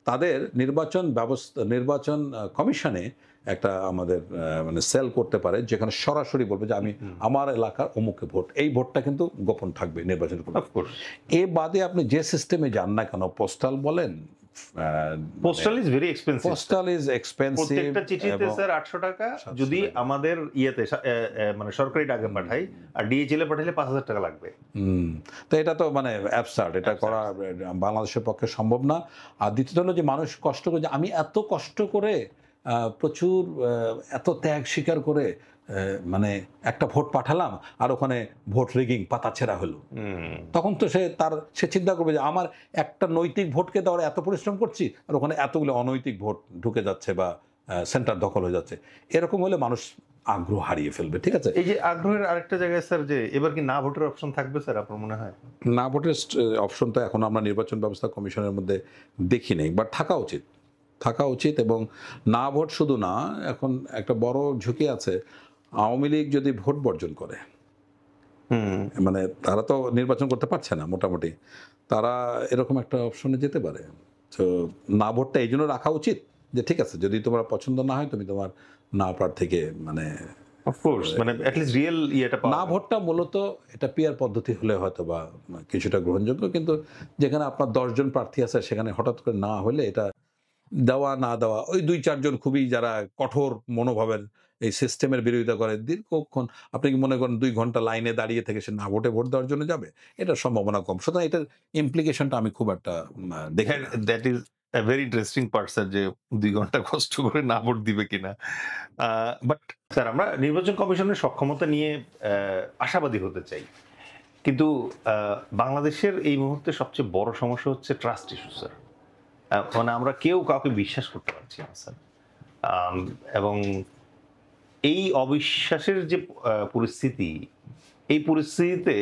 তাদের নির্বাচন কমিশনে একটা আমাদের মানে সেল করতে পারে, যেখানে সরাসরি বলবে যে আমি আমার এলাকার অমুকে ভোট, এই ভোটটা কিন্তু গোপন থাকবে নির্বাচন করবে। এ বাদে আপনি যে সিস্টেমে যান না কেন, পোস্টাল বলেন, postal is very expensive. Postal is expensive. প্রত্যেকটা চিঠিতে স্যার 800 টাকা, যদি আমাদের ইয়েতে মানে সরকারি টাকা পাঠাই, আর ডিএইচএল এ পাঠাইলে 5000 টাকা লাগবে। তো এটা তো মানে অ্যাবসার্ড, এটা করা বাংলাদেশের পক্ষে সম্ভব না। আর দ্বিতীয়ত হলো যে মানুষ কষ্ট করে, যে আমি এত কষ্ট করে প্রচুর এত ত্যাগ স্বীকার করে মানে একটা ভোট পাঠালাম, আর ওখানে ভোট রিগিং পাতা ছেঁড়া হলো, তখন তো সে চিন্তা করবে যে আমার একটা নৈতিক ভোটকে দেওয়ার এত পরিশ্রম করছি, আর ওখানে এতগুলো অনৈতিক ভোট ঢুকে যাচ্ছে বা সেন্টার দখল হয়ে যাচ্ছে। এরকম হলে মানুষ আগ্রহ হারিয়ে ফেলবে। ঠিক আছে, এই যে আগ্রহের আরেকটা জায়গায় স্যার, যে এবার কি না ভোটের অপশন থাকবে স্যার আপনার মনে হয়? না ভোটের অপশন তো এখন আমরা নির্বাচন ব্যবস্থা কমিশনের মধ্যে দেখি নেই, বাট থাকা উচিত। এবং না ভোট শুধু না, এখন একটা বড় ঝুঁকি আছে, আওয়ামী লীগ যদি ভোট বর্জন করে, মানে তারা তো নির্বাচন করতে পারছে না মোটামুটি, তারা এরকম একটা অপশনে যেতে পারে। তো না ভোটটা এই জন্য রাখা উচিত যে ঠিক আছে, যদি তোমার পছন্দ না হয় তুমি তোমার না প্রার্থীকে মানে অফকোর্স মানে অ্যাট লিস্ট রিয়েল ইয়েটা না ভোটটা মূলত এটা পিয়ার পদ্ধতি হলে হয়তো বা কিছুটা গ্রহণযোগ্য, কিন্তু যেখানে আপনার 10 জন প্রার্থী আছে সেখানে হঠাৎ করে না হলে এটা দেওয়া না দেওয়া, ওই 2-4 জন খুবই যারা কঠোর মনোভাবের এই সিস্টেমের বিরোধিতা করে দীর্ঘক্ষণ, আপনি কি মনে করেন 2 ঘন্টা লাইনে দাঁড়িয়ে থেকে সে না ভোটে ভোট দেওয়ার জন্য যাবে? এটার সম্ভাবনা কম। সুতরাং এটার ইমপ্লিকেশনটা আমি খুব একটা দেখি না। That is very interesting person যে 2 ঘন্টা কষ্ট করে না ভোট দিবে কিনা। বাট স্যার আমরা নির্বাচন কমিশনের সক্ষমতা নিয়ে আশাবাদী হতে চাই। কিন্তু বাংলাদেশের এই মুহূর্তে সবচেয়ে বড় সমস্যা হচ্ছে ট্রাস্ট ইস্যু স্যার। মানে আমরা কেউ কাউকে বিশ্বাস করতে পারছি না স্যার। এবং এই অবিশ্বাসের যে পরিস্থিতি, এই পরিস্থিতিতে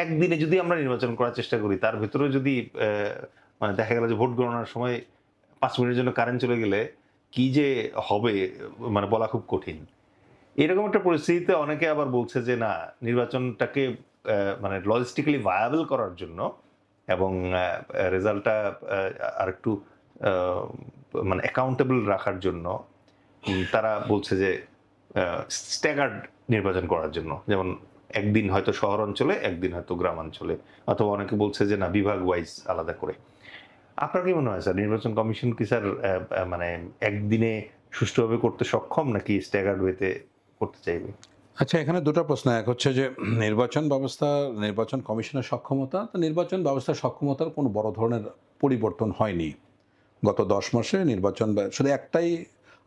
একদিনে যদি আমরা নির্বাচন করার চেষ্টা করি, তার ভেতরেও যদি মানে দেখা গেল যে ভোট গণনার সময় 5 মিনিটের জন্য কারেন্ট চলে গেলে কি যে হবে মানে বলা খুব কঠিন। এরকম একটা পরিস্থিতিতে অনেকে আবার বলছে যে না, নির্বাচনটাকে মানে লজিস্টিক্যালি ভায়াবল করার জন্য এবং রেজাল্টটা আরেকটু মানে অ্যাকাউন্টেবল রাখার জন্য তারা বলছে যে স্ট্যাগার্ড নির্বাচন করার জন্য, যেমন একদিন হয়তো শহর অঞ্চলে, একদিন হয়তো গ্রামাঞ্চলে, অথবা অনেকে বলছে যে না, বিভাগ ওয়াইজ আলাদা করে। আপনার কি মনে হয় স্যার, নির্বাচন কমিশন কি স্যার মানে একদিনে সুষ্ঠুভাবে করতে সক্ষম, নাকি স্ট্যাগার্ড ওয়েতে করতে চাইবে? আচ্ছা, এখানে দুটো প্রশ্ন। এক হচ্ছে যে নির্বাচন ব্যবস্থা, নির্বাচন কমিশনের সক্ষমতা। তো নির্বাচন ব্যবস্থার সক্ষমতার কোনো বড় ধরনের পরিবর্তন হয়নি গত 10 মাসে। শুধু একটাই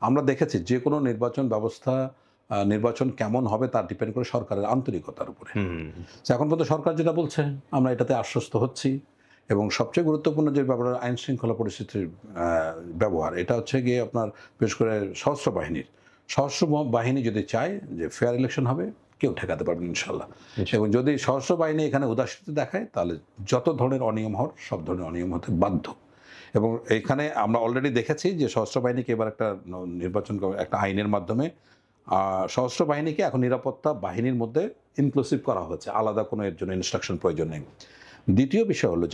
আমরা দেখেছি, যে কোনো নির্বাচন ব্যবস্থা, নির্বাচন কেমন হবে তার ডিপেন্ড করে সরকারের আন্তরিকতার উপরে। এখন পর্যন্ত সরকার যেটা বলছে আমরা এটাতে আশ্বস্ত হচ্ছি। এবং সবচেয়ে গুরুত্বপূর্ণ যে ব্যাপার, আইন শৃঙ্খলা পরিস্থিতির ব্যবহার, এটা হচ্ছে গিয়ে আপনার বিশেষ করে সশস্ত্র বাহিনী যদি চায় যে ফেয়ার ইলেকশন হবে, কেউ ঠেকাতে পারবেন ইনশাল্লাহ। এবং যদি সশস্ত্র বাহিনী এখানে উদাসীনতা দেখায়, তাহলে যত ধরনের অনিয়ম হওয়ার সব ধরনের অনিয়ম হতে বাধ্য। এবং এখানে আমরা অলরেডি দেখেছি যে সশস্ত্র বাহিনীকে এবার একটা আইনের মাধ্যমে সশস্ত্র বাহিনীকে এখন নিরাপত্তা বাহিনীর মধ্যে ইনক্লুসিভ করা হচ্ছে, আলাদা কোনো এর জন্য ইনস্ট্রাকশন প্রয়োজন নেই। দ্বিতীয় বিষয় হলো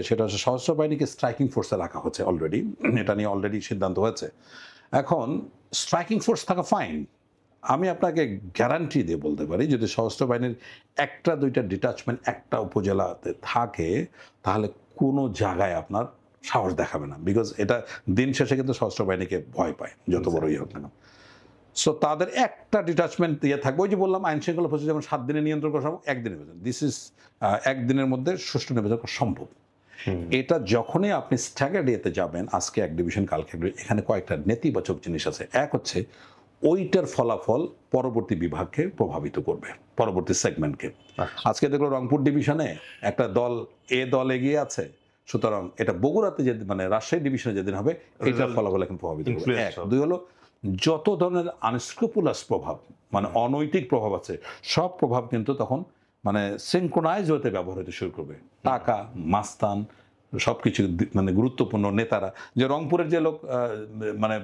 সেটা হচ্ছে সশস্ত্র বাহিনীকে স্ট্রাইকিং ফোর্সে রাখা হচ্ছে অলরেডি। এটা নিয়ে অলরেডি সিদ্ধান্ত হয়েছে। এখন স্ট্রাইকিং ফোর্স থাকা ফাইন, আমি আপনাকে গ্যারান্টি দিয়ে বলতে পারি, যদি সশস্ত্র বাহিনীর 1-2টা ডিটাচমেন্ট একটা উপজেলাতে থাকে, তাহলে কোনো জায়গায় আপনার সাহস দেখাবে না। বিকজ এটা দিন শেষে কিন্তু সশস্ত্র বাহিনীকে ভয় পায়, যত বড়ই হোক না কেন। সো তাদের একটা ডিটাচমেন্ট দিয়ে থাকবে। ওই যে বললাম, আইন শৃঙ্খলা পরিস্থিতি যেমন 7 দিনে নিয়ন্ত্রণ করা সম্ভব, 1 দিনে নির্বাচন, দিস ইজ 1 দিনের মধ্যে সুষ্ঠু নির্বাচন করা সম্ভব। এটা যখনই আপনি স্ট্যাগার্ড ইয়েতে যাবেন, আজকে এক ডিভিশন, কালকে এক ডিভিশন, এখানে কয়েকটা নেতিবাচক জিনিস আছে। এক হচ্ছে ওইটার ফলাফল পরবর্তী বিভাগকে প্রভাবিত করবে, পরবর্তী সেগমেন্টকে। আজকে দেখলো রংপুর ডিভিশনে একটা দল এগিয়ে আছে, সুতরাং এটা বগুড়াতে মানে রাজশাহী ডিভিশনে যেদিন হবে, এইটার ফলাফল এখন প্রভাবিত করবে। 1, 2 হলো যত ধরনের আনস্ক্রুপুলাস প্রভাব, মানে অনৈতিক প্রভাব আছে, সব প্রভাব কিন্তু তখন মানে সিনক্রোনাইজ হতে ব্যবহার হতে শুরু করবে। টাকা, মাস্তান, সব কিছু, মানে গুরুত্বপূর্ণ নেতারা, যে রংপুরের যে লোক মানে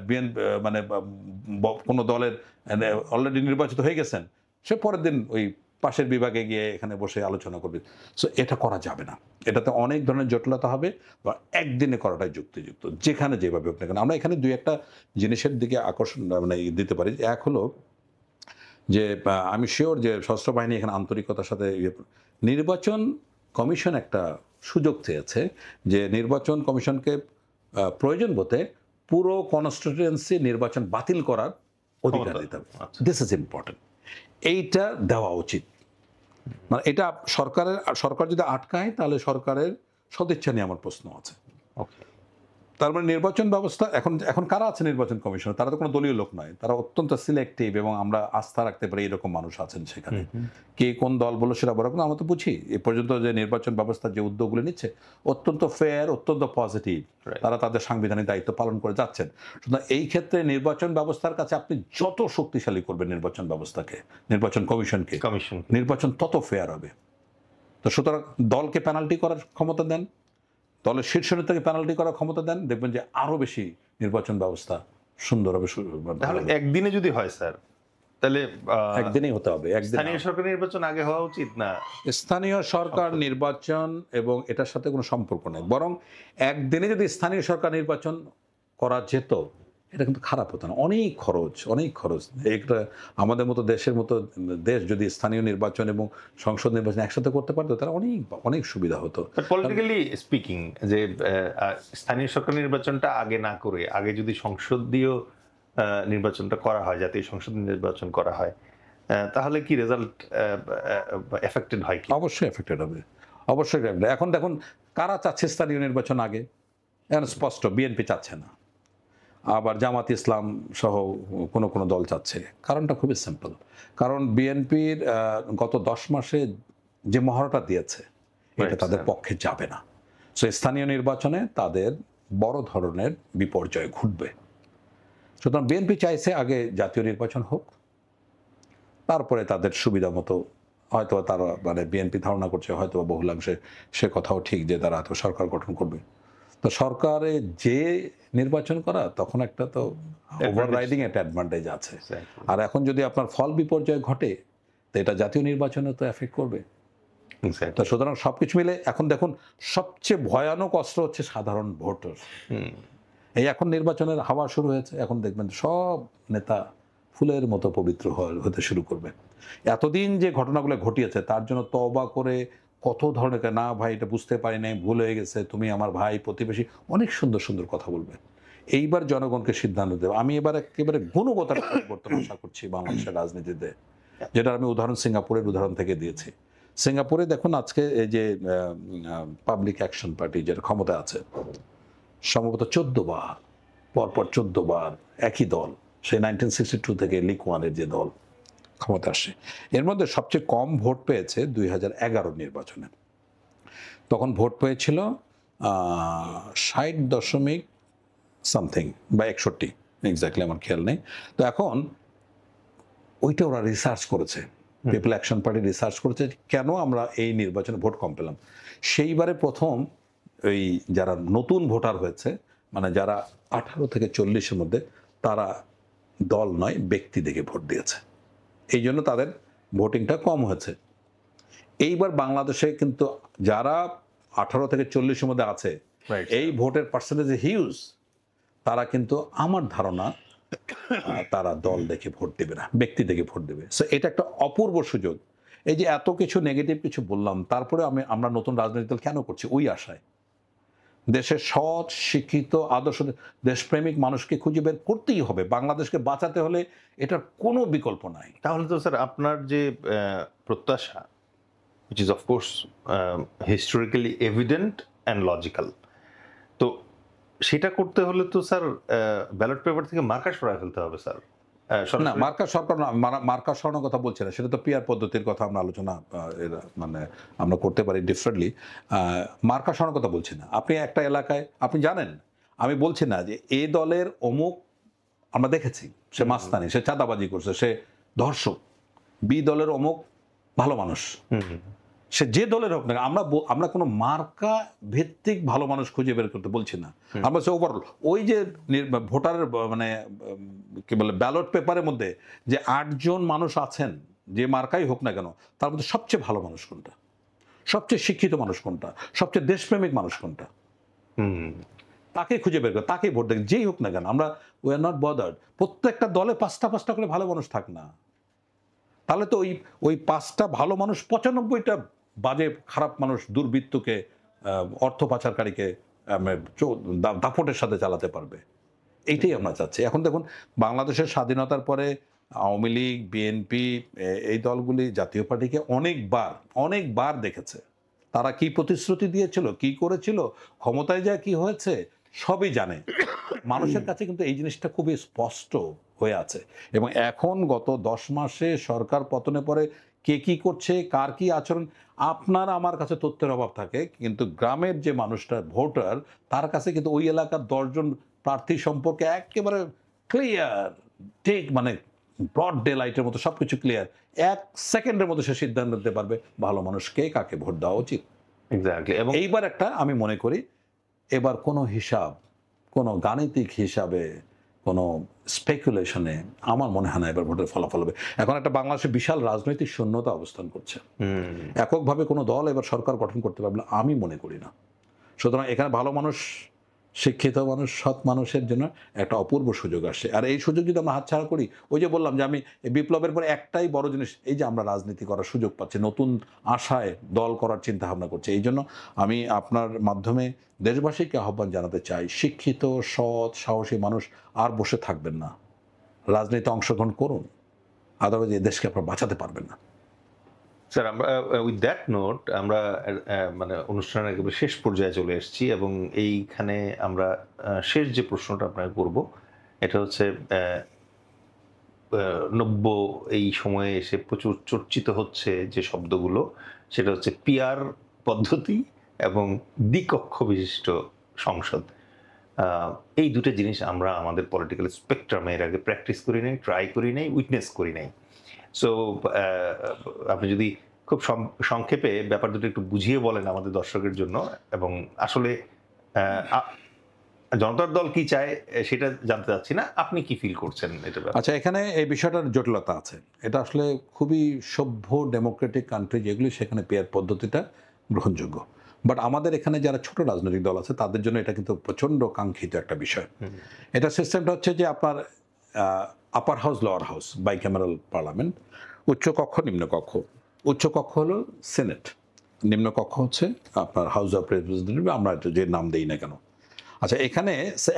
মানে কোনো দলের অলরেডি নির্বাচিত হয়ে গেছেন, সে পরের দিন ওই পাশের বিভাগে গিয়ে এখানে বসে আলোচনা করবে। সো এটা করা যাবে না। এটাতে অনেক ধরনের জটিলতা হবে, বা একদিনে করাটাই যুক্তিযুক্ত, যেখানে যেভাবে হোক না কেন। আমরা এখানে 2-1টা জিনিসের দিকে আকর্ষণ মানে দিতে পারি। এক হলো যে আমি শিওর যে সশস্ত্র বাহিনী এখানে আন্তরিকতার সাথে নির্বাচন কমিশন একটা সুযোগ চেয়েছে যে নির্বাচন কমিশনকে প্রয়োজন বোধে পুরো কনস্টিটিউয়েন্সি নির্বাচন বাতিল করার অধিকার দিতে হবে। This is important. এইটা দেওয়া উচিত। মানে এটা সরকার যদি আটকায়, তাহলে সরকারের সদিচ্ছা নিয়ে আমার প্রশ্ন আছে। তার মানে নির্বাচন ব্যবস্থা এখন কারা আছে নির্বাচন কমিশনে? তারা তো কোনো দলীয় লোক নয়, তারা অত্যন্ত সিলেক্টিভ, এবং আমরা আস্থা রাখতে পারি এরকম মানুষ আছেন সেখানে। কে কোন দল বলো সেটা বড় কথা, আমরা তো বুঝি এ পর্যন্ত যে নির্বাচন ব্যবস্থার যে উদ্যোগগুলো নিচ্ছে অত্যন্ত ফেয়ার, অত্যন্ত পজিটিভ, তারা তাদের সাংবিধানিক দায়িত্ব পালন করে যাচ্ছেন। সুতরাং এই ক্ষেত্রে নির্বাচন ব্যবস্থার কাছে আপনি যত শক্তিশালী করবেন নির্বাচন ব্যবস্থাকে, নির্বাচন কমিশনকে, নির্বাচন তত ফেয়ার হবে। তো সুতরাং দলকে পেনাল্টি করার ক্ষমতা দেন, দলের শীর্ষ নেতাকে পেনাল্টি করার ক্ষমতা দেন, দেখবেন যে আরো বেশি নির্বাচন ব্যবস্থা সুন্দর হবে। তাহলে একদিনে যদি হয় স্যার, তাহলে একদিনেই হতে হবে। স্থানীয় সরকার নির্বাচন আগে হওয়া উচিত না? স্থানীয় সরকার নির্বাচন এবং এটার সাথে কোনো সম্পর্ক নেই, বরং একদিনে যদি স্থানীয় সরকার নির্বাচন করা যেত, এটা কিন্তু খারাপ হতো না। অনেক খরচ। একটা আমাদের মতো দেশের মতো দেশ যদি স্থানীয় নির্বাচন এবং সংসদ নির্বাচন একসাথে করতে পারতো, তাহলে অনেক সুবিধা হতো। পলিটিক্যালি স্পিকিং, যে স্থানীয় সরকার নির্বাচনটা আগে না করে আগে যদি সংসদীয় নির্বাচনটা করা হয়, জাতীয় সংসদ নির্বাচন করা হয়, তাহলে কি রেজাল্ট এফেক্টেড হয়? কি অবশ্যই এফেক্টেড হবে, অবশ্যই। এখন দেখুন, কারা চাচ্ছে স্থানীয় নির্বাচন আগে? এখন স্পষ্ট বিএনপি চাচ্ছে না, আবার জামাত ইসলাম সহ কোনো কোনো দল চাচ্ছে। কারণটা খুবই সিম্পল, কারণ বিএনপির গত 10 মাসে যে মহড়াটা দিয়েছে এটা তাদের পক্ষে যাবে না। সো স্থানীয় নির্বাচনে তাদের বড় ধরনের বিপর্যয় ঘটবে। সুতরাং বিএনপি চাইছে আগে জাতীয় নির্বাচন হোক, তারপরে তাদের সুবিধা মতো হয়তো তারা মানে বিএনপি ধারণা করছে হয়তো বহুলাংশে সে কথাও ঠিক যে তারা তো সরকার গঠন করবে। তো সরকারে যে নির্বাচন করা তখন একটা তো ওভাররাইডিং একটা অ্যাডভান্টেজ আছে। আর এখন যদি আপনার ফল বিপর্যয় ঘটে তো এটা জাতীয় নির্বাচনে তো এফেক্ট করবে। তো সুতরাং সবকিছু মিলে এখন দেখুন সবচেয়ে ভয়ানক অস্ত্র হচ্ছে সাধারণ ভোটার। এই এখন নির্বাচনের হাওয়া শুরু হয়েছে, এখন দেখবেন সব নেতা ফুলের মতো পবিত্র হতে শুরু করবে। এতদিন যে ঘটনাগুলো ঘটিয়েছে তার জন্য তওবা করে কত ধরনের না ভাই এটা বুঝতে পারি নাই, ভুল হয়ে গেছে, তুমি আমার ভাই প্রতিবেশী, অনেক সুন্দর সুন্দর কথা বলবে। এইবার জনগণকে সিদ্ধান্ত দেবে। আমি এবার একেবারে গুণগত পরিবর্তন আশা করছি বাংলাদেশের রাজনীতিতে, যেটা আমি উদাহরণ সিঙ্গাপুরের উদাহরণ থেকে দিয়েছি। সিঙ্গাপুরে দেখুন আজকে এই যে পাবলিক অ্যাকশন পার্টি যেটা ক্ষমতা আছে, সম্ভবত 14 বার পরপর 14 বার একই দল, সেই 1962 থেকে লিগ ওয়ানের যে দল ক্ষমতা আসে, এর মধ্যে সবচেয়ে কম ভোট পেয়েছে 2011 নির্বাচনে। তখন ভোট পেয়েছিল 60 সামথিং বা 61, এক্স্যাক্টলি আমার খেয়াল নেই। তো এখন ওইটা ওরা রিসার্চ করেছে, পিপল অ্যাকশন পার্টি রিসার্চ করেছে কেন আমরা এই নির্বাচনে ভোট কম পেলাম। সেইবারে প্রথম ওই যারা নতুন ভোটার হয়েছে, মানে যারা 18 থেকে 40-এর মধ্যে, তারা দল নয় ব্যক্তি দেখে ভোট দিয়েছে, এই জন্য তাদের ভোটিংটা কম হয়েছে। এইবার বাংলাদেশে কিন্তু যারা 18 থেকে 40-এর মধ্যে আছে, এই ভোটের পার্সেন্টেজ হিউজ, তারা কিন্তু আমার ধারণা তারা দল দেখে ভোট দেবে না, ব্যক্তি দেখে ভোট দেবে। সো এটা একটা অপূর্ব সুযোগ। এই যে এত কিছু নেগেটিভ কিছু বললাম, তারপরে আমরা নতুন রাজনৈতিক দল কেন করছি? ওই আশায় দেশের সৎ শিক্ষিত আদর্শ দেশপ্রেমিক মানুষকে খুঁজে বের করতেই হবে। বাংলাদেশকে বাঁচাতে হলে এটার কোনো বিকল্প নাই। তাহলে তো স্যার আপনার যে প্রত্যাশা, which is of course historically evident and logical, তো সেটা করতে হলে তো স্যার ব্যালট পেপার থেকে মার্কার সরায় ফেলতে হবে স্যার। না, মার্কা সরকার না, মার্কা সরানোর কথা বলছে না, সেটা তো পিয়ার পদ্ধতির কথা আমরা আলোচনা মানে আমরা করতে পারি ডিফারেন্টলি। মার্কা সরানোর কথা বলছি না। আপনি একটা এলাকায় আপনি জানেন, আমি বলছি না যে এই দলের অমুক আমরা দেখেছি সে মাস্তানি, সে চাঁদাবাজি করছে, সে ধর্ষক, বি দলের অমুক ভালো মানুষ, সে যে দলের হোক না, আমরা কোনো মার্কা ভিত্তিক ভালো মানুষ খুঁজে বের করতে বলছি না। আমরা সে ওভারঅল ওই যে ভোটারের মানে কি বলে ব্যালট পেপারের মধ্যে যে 8 জন মানুষ আছেন, যে মার্কাই হোক না কেন, তার মধ্যে সবচেয়ে ভালো মানুষ কোনটা, সবচেয়ে শিক্ষিত মানুষ কোনটা, সবচেয়ে দেশপ্রেমিক মানুষ কোনটা, তাকে খুঁজে বের করে তাকেই ভোট দেখ, যেই হোক না কেন। আমরা উই আর নট বদার্ড প্রত্যেকটা দলে 5টা করে ভালো মানুষ থাক না, তাহলে তো ওই 5টা ভালো মানুষ 95টা বাজে খারাপ মানুষ, দুর্বৃত্তকে, অর্থ পাচারকারীকে দাপটের সাথে চালাতে পারবে। এইটাই আমরা চাচ্ছি। এখন দেখুন বাংলাদেশের স্বাধীনতার পরে আওয়ামী লীগ, বিএনপি, এই দলগুলি জাতীয় পার্টিকে অনেকবার দেখেছে, তারা কি প্রতিশ্রুতি দিয়েছিল, কি করেছিল, ক্ষমতায় যায় কি হয়েছে, সবই জানে। মানুষের কাছে কিন্তু এই জিনিসটা খুবই স্পষ্ট হয়ে আছে। এবং এখন গত 10 মাসে সরকার পতনের পরে কে কি করছে, কার কি আচরণ, আপনার আমার কাছে তথ্যের অভাব থাকে, কিন্তু গ্রামের যে মানুষটা ভোটার, তার কাছে কিন্তু ওই এলাকার 10 জন প্রার্থী সম্পর্কে একেবারে ক্লিয়ার, ঠিক মানে ব্রড ডে লাইটের মতো সবকিছু ক্লিয়ার। 1 সেকেন্ডের মধ্যে সে সিদ্ধান্ত নিতে পারবে ভালো মানুষকে কাকে ভোট দেওয়া উচিত। এক্স্যাক্টলি। এবং এইবার একটা আমি মনে করি এবার কোনো হিসাব, কোনো গাণিতিক হিসাবে, কোনো স্পেকুলেশনে আমার মনে হয় না এবার ভোটের ফলাফল হবে। এখন একটা বাংলাদেশে বিশাল রাজনৈতিক শূন্যতা অবস্থান করছে, এককভাবে কোনো দল এবার সরকার গঠন করতে পারবে আমি মনে করি না। সুতরাং এখানে ভালো মানুষ, শিক্ষিত মানুষ, সৎ মানুষের জন্য একটা অপূর্ব সুযোগ আসছে। আর এই সুযোগ যদি আমরা হাতছাড়া করি, ওই যে বললাম যে আমি বিপ্লবের পরে একটাই বড় জিনিস, এই যে আমরা রাজনীতি করার সুযোগ পাচ্ছি, নতুন আশায় দল করার চিন্তা ভাবনা করছি। এই জন্য আমি আপনার মাধ্যমে দেশবাসীকে আহ্বান জানাতে চাই, শিক্ষিত সৎ সাহসী মানুষ আর বসে থাকবেন না, রাজনীতিতে অংশগ্রহণ করুন, আদারওয়াইজ এই দেশকে আপনারা বাঁচাতে পারবেন না। স্যার, আমরা উইথ দ্যাট নোট আমরা মানে অনুষ্ঠানের একেবারে শেষ পর্যায়ে চলে এসেছি, এবং এইখানে আমরা শেষ যে প্রশ্নটা আপনাকে করব এটা হচ্ছে নব্য এই সময়ে এসে প্রচুর চর্চিত হচ্ছে যে শব্দগুলো, সেটা হচ্ছে পিআর পদ্ধতি এবং দ্বিকক্ষ বিশিষ্ট সংসদ। এই দুটো জিনিস আমরা আমাদের পলিটিক্যাল স্পেকট্রামে এর আগে প্র্যাকটিস করি নাই, ট্রাই করি নাই, উইটনেস করি নাই। সো আপনি যদি খুব সংক্ষেপে ব্যাপার দুটো একটু বুঝিয়ে বলেন আমাদের দর্শকের জন্য, এবং আসলে জনতার দল কি চায় সেটা জানতে চাচ্ছি না, আপনি কি ফিল করছেন এটা? আচ্ছা, এখানে এই বিষয়টার জটিলতা আছে। এটা আসলে খুবই সভ্য ডেমোক্রেটিক কান্ট্রি যেগুলি, সেখানে পেয়ার পদ্ধতিটা গ্রহণযোগ্য। বাট আমাদের এখানে যারা ছোট রাজনৈতিক দল আছে তাদের জন্য এটা কিন্তু প্রচণ্ড কাঙ্ক্ষিত একটা বিষয়। এটা সিস্টেমটা হচ্ছে যে আপনার upper house, lower house, bicameral parliament, উচ্চকক্ষ, নিম্নকক্ষ। উচ্চকক্ষ হলো সিনেট, নিম্নকক্ষ হচ্ছে আপনার হাউস অফ রিপ্রেজেন্টেটিভ, আমরা এটা যে নাম দেই না কেন। আচ্ছা, এখানে